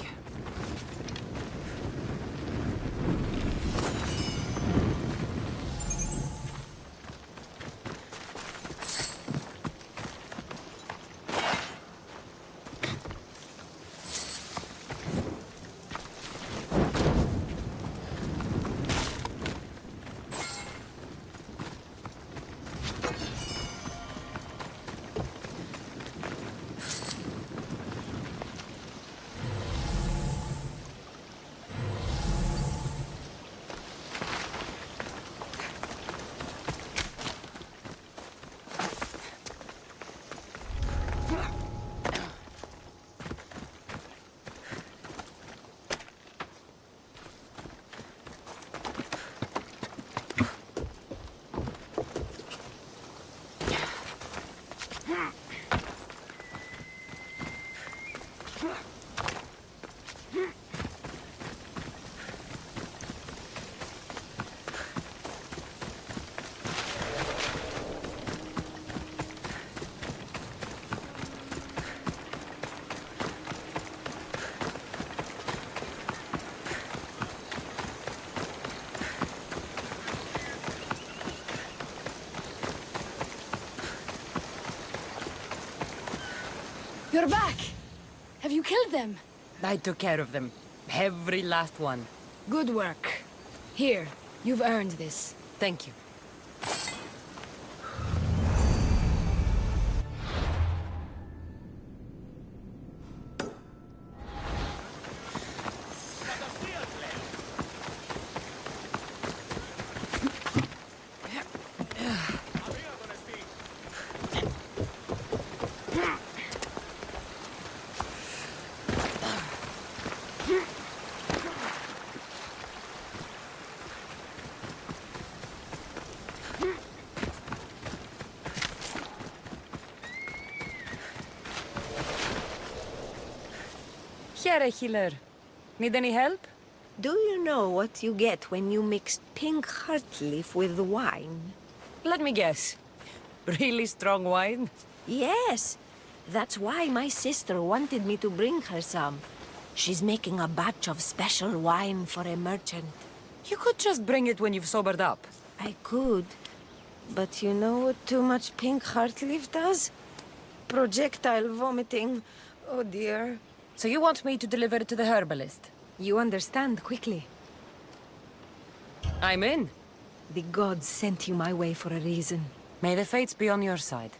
You're back! Have you killed them? I took care of them. Every last one. Good work. Here, you've earned this. Thank you. Here, healer. Need any help? Do you know what you get when you mix pink heart leaf with wine? Let me guess. Really strong wine? Yes. That's why my sister wanted me to bring her some. She's making a batch of special wine for a merchant. You could just bring it when you've sobered up. I could. But you know what too much pink heart leaf does? Projectile vomiting. Oh dear. So you want me to deliver it to the herbalist? You understand quickly. I'm in. The gods sent you my way for a reason. May the fates be on your side.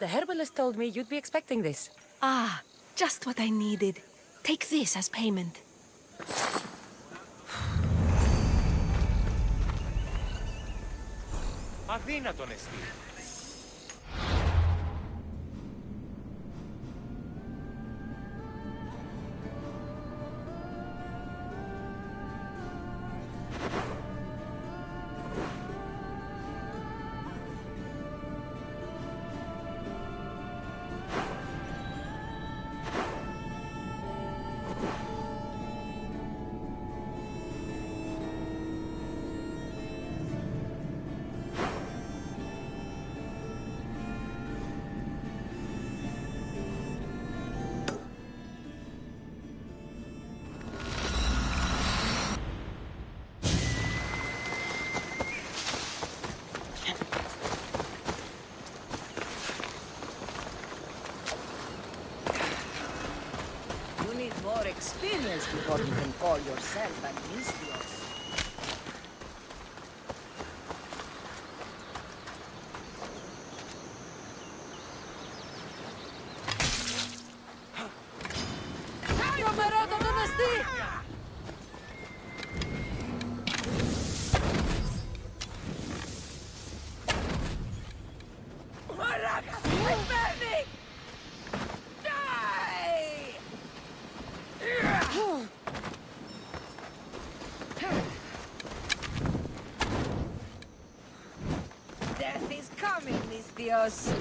The herbalist told me you'd be expecting this. Ah, just what I needed. Take this as payment. Αδύνατον εστί. before you can call yourself an Itylos. Death is coming, Itylos.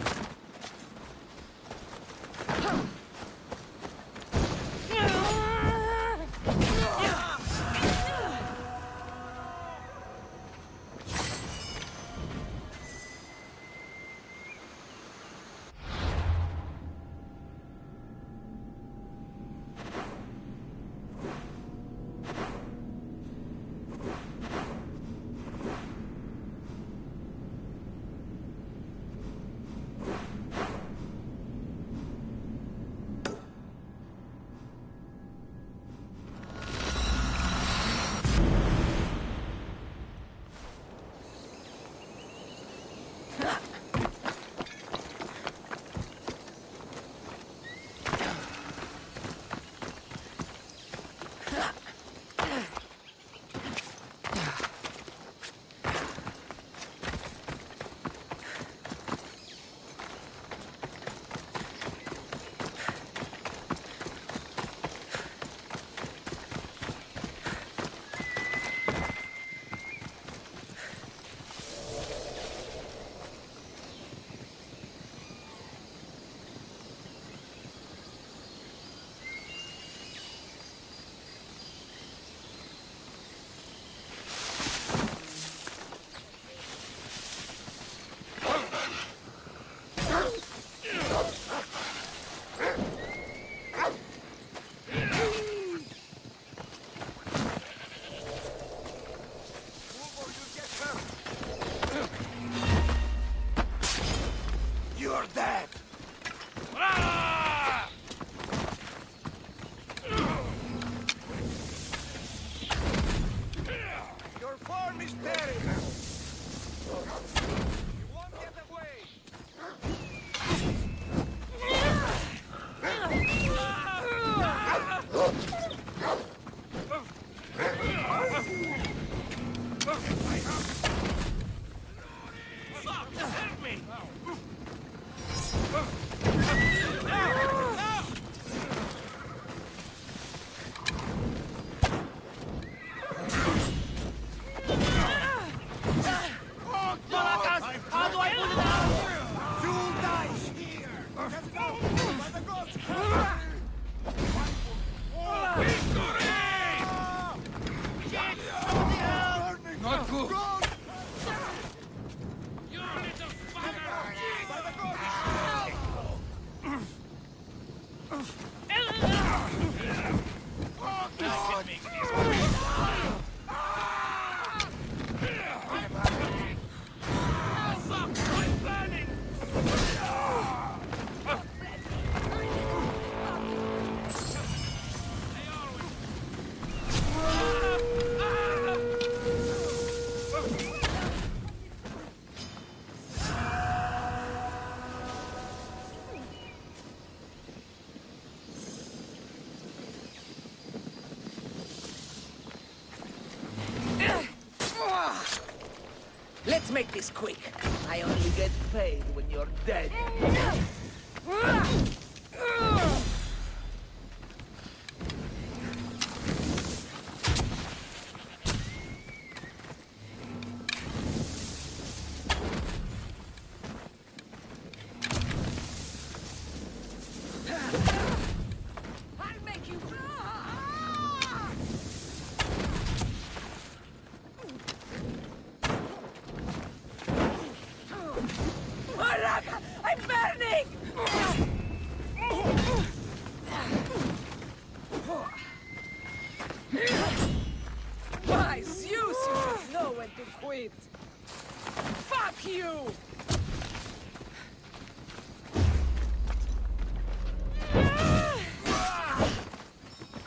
Let's make this quick. I only get paid when you're dead. I'm burning! Why, Zeus, you should know when to quit. Fuck you!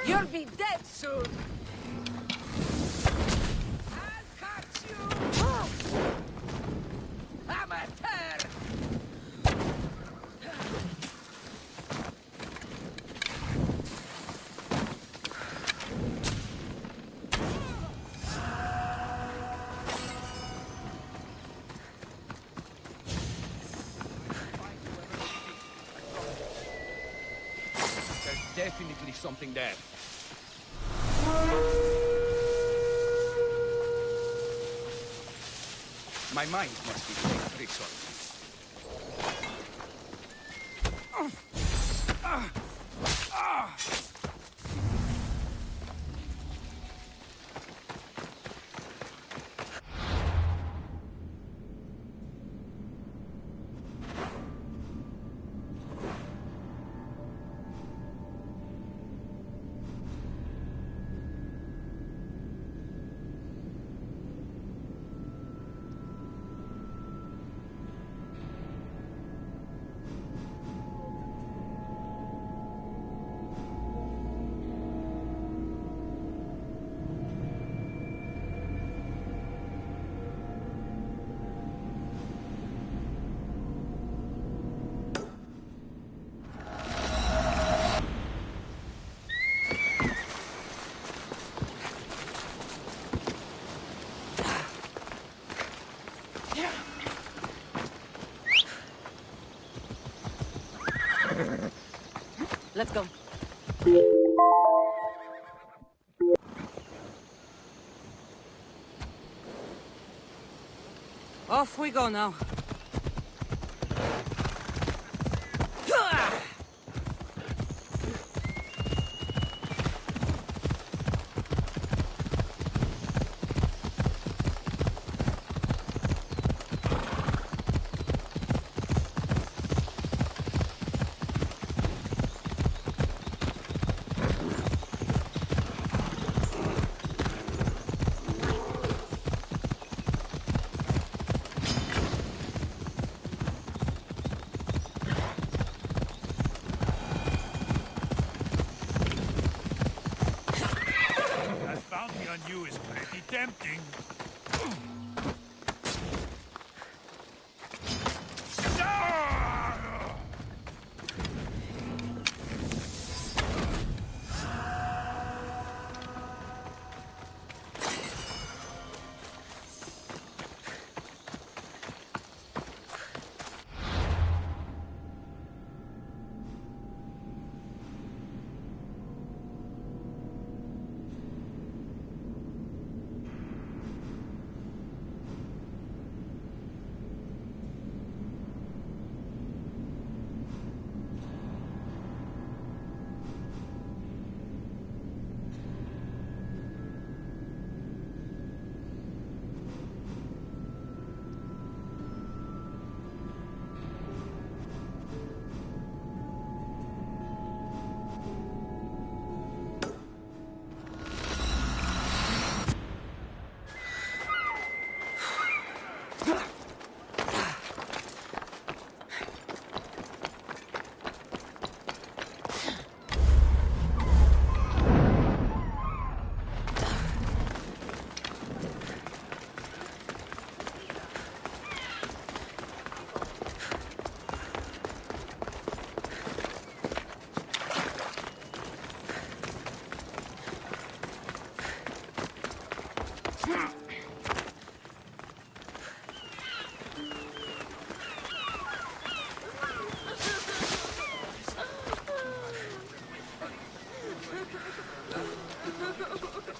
You're be dead soon. I'll catch you. Amateur. Definitely something there. My mind must be playing tricks on me. Let's go. Off we go now. On you is pretty tempting.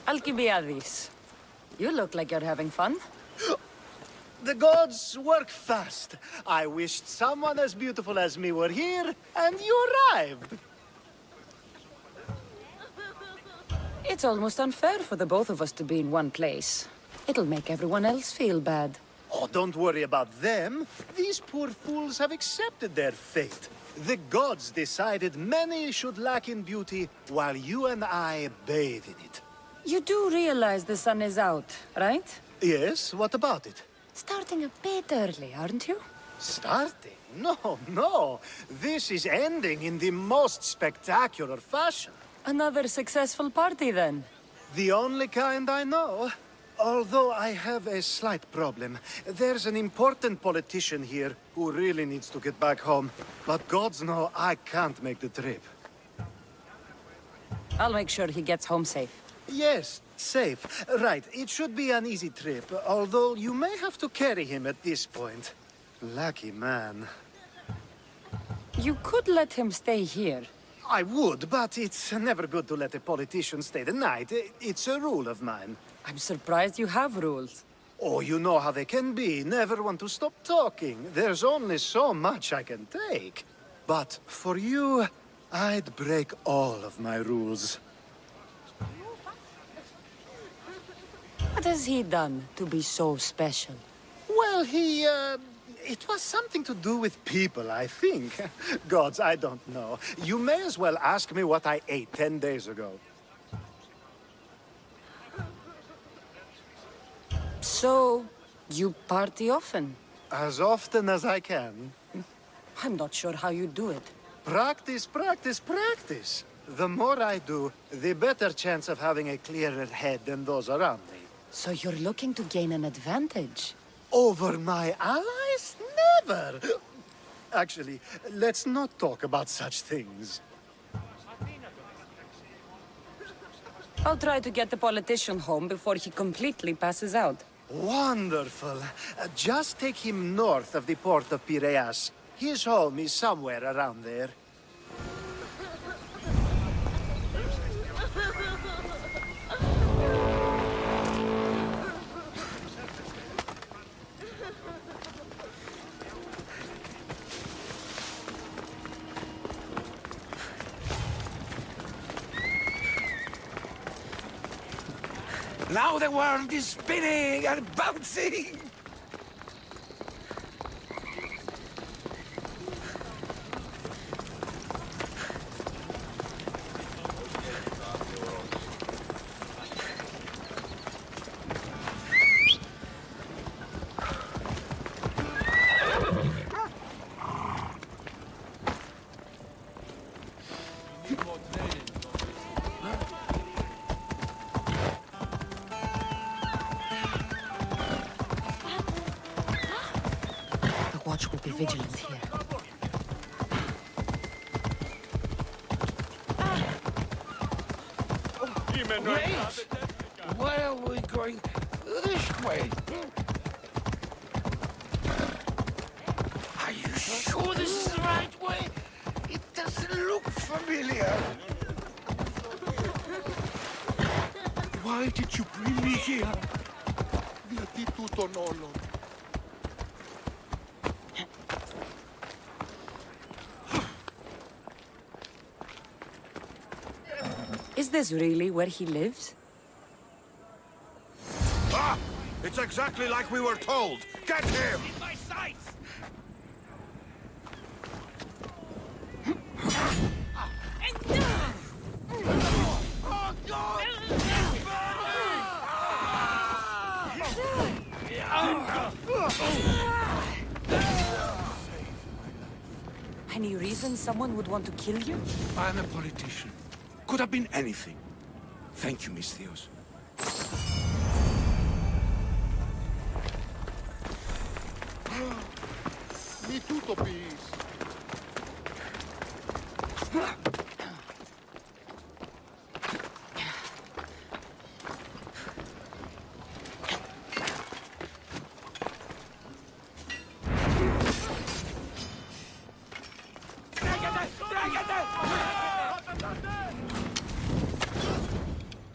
Alcibiades, you look like you're having fun. The gods work fast. I wished someone as beautiful as me were here, and you arrived. It's almost unfair for the both of us to be in one place. It'll make everyone else feel bad. Oh, don't worry about them. These poor fools have accepted their fate. The gods decided many should lack in beauty, while you and I bathe in it. You do realize the sun is out, right? Yes, what about it? Starting a bit early, aren't you? Starting? No, no. This is ending in the most spectacular fashion. Another successful party, then. The only kind I know. Although I have a slight problem. There's an important politician here who really needs to get back home. But gods know I can't make the trip. I'll make sure he gets home safe. Yes, safe. Right, it should be an easy trip, although you may have to carry him at this point. Lucky man. You could let him stay here. I would, but it's never good to let a politician stay the night. It's a rule of mine. I'm surprised you have rules. Oh, you know how they can be. Never want to stop talking. There's only so much I can take. But for you, I'd break all of my rules. What has he done to be so special? Well, it was something to do with people, I think. Gods, I don't know. You may as well ask me what I ate 10 days ago. So, you party often? As often as I can. I'm not sure how you do it. Practice, practice, practice. The more I do, the better chance of having a clearer head than those around me. So you're looking to gain an advantage? Over my allies? Never! Actually, let's not talk about such things. I'll try to get the politician home before he completely passes out. Wonderful. Just take him north of the port of Piraeus. His home is somewhere around there. Now the world is spinning and bouncing! Watch will be vigilant here. Wait! Why are we going this way? Are you sure this is the right way? It doesn't look familiar. Why did you bring me here? Γιατί τούτον όλον? Is this really where he lives? Ah! It's exactly like we were told! Get him! In my sights! Oh, God! Any reason someone would want to kill you? I'm a politician. Could have been anything. Thank you, Miss Theos. Μη τούτο πεις.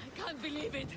I can't believe it.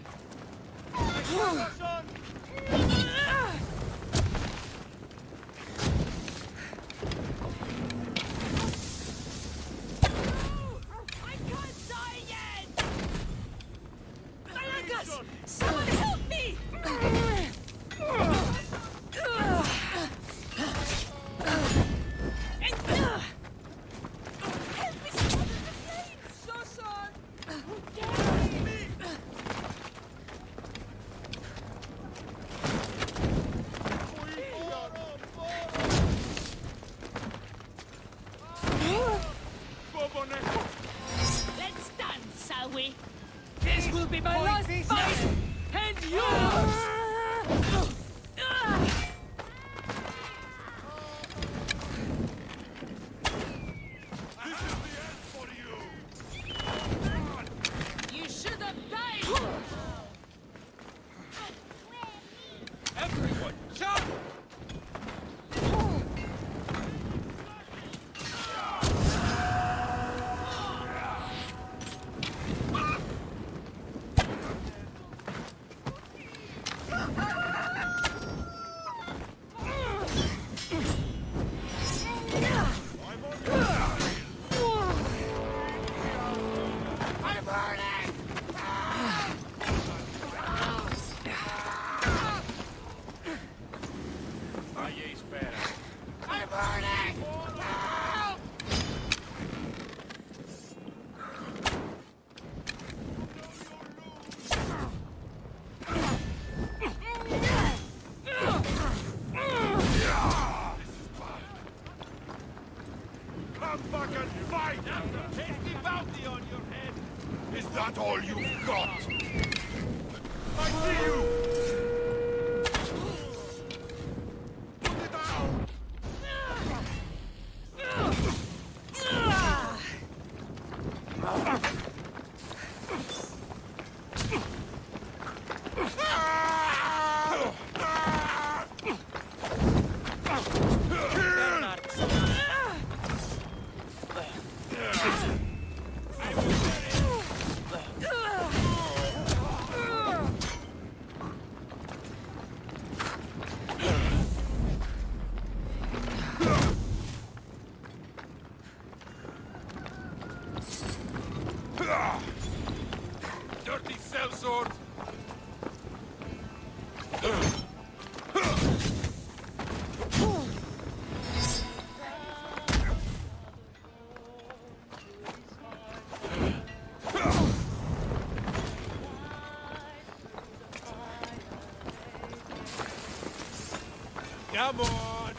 Aye, spera. I'm burning! Help! Come back and fight! Take the bounty on your head! Is that all you've got? I see you! Put it down! Dirty sellsword! Come on!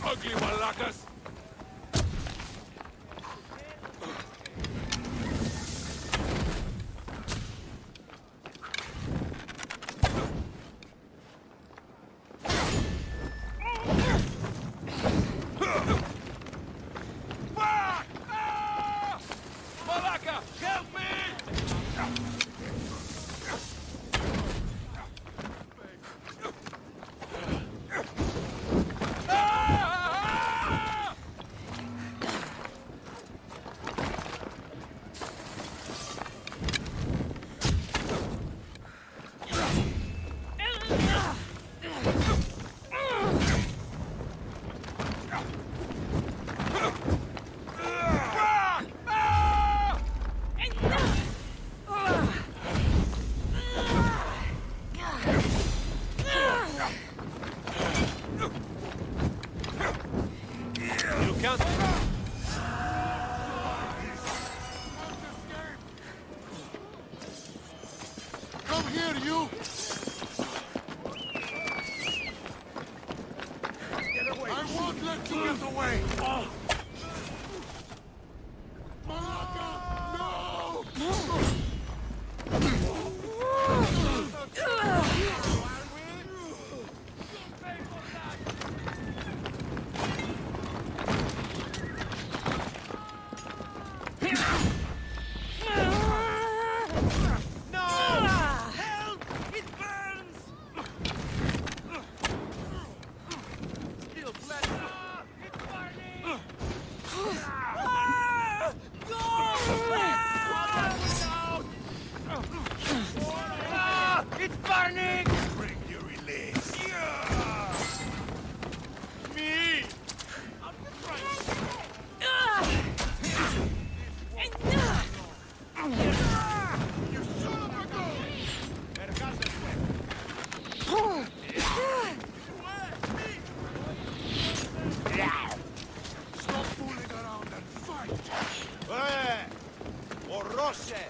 Ugly Malakas! Malaka, help me! Come here, you! Get away! I won't let you get away! Malaka, no! It's burning! Bring your release! Me! You son of a gun! Stop fooling around and fight! Orose!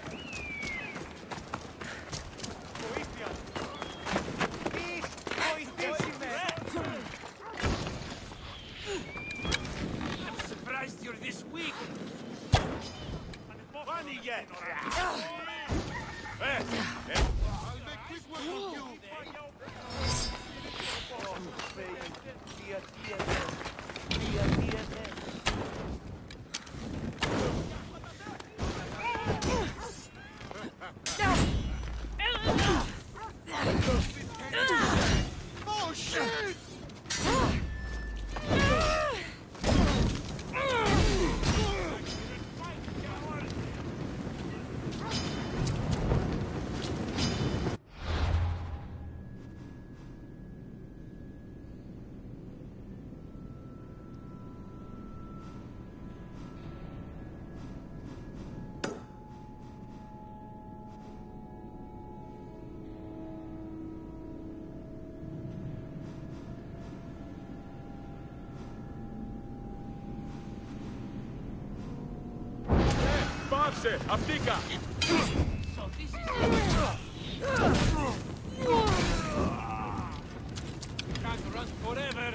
I'm surprised you're this weak! Funny yet! I'll make quick work of you! Δώσε, αυτήκα! Can't run forever.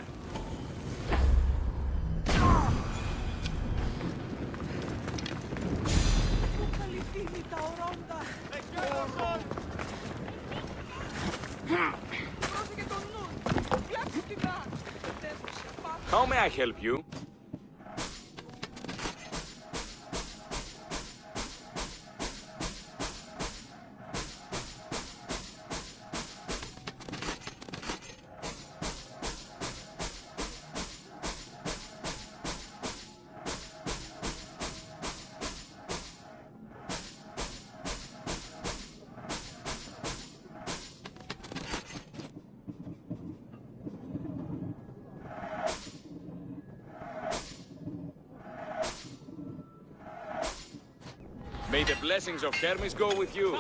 How may I help you? May the blessings of Hermes go with you.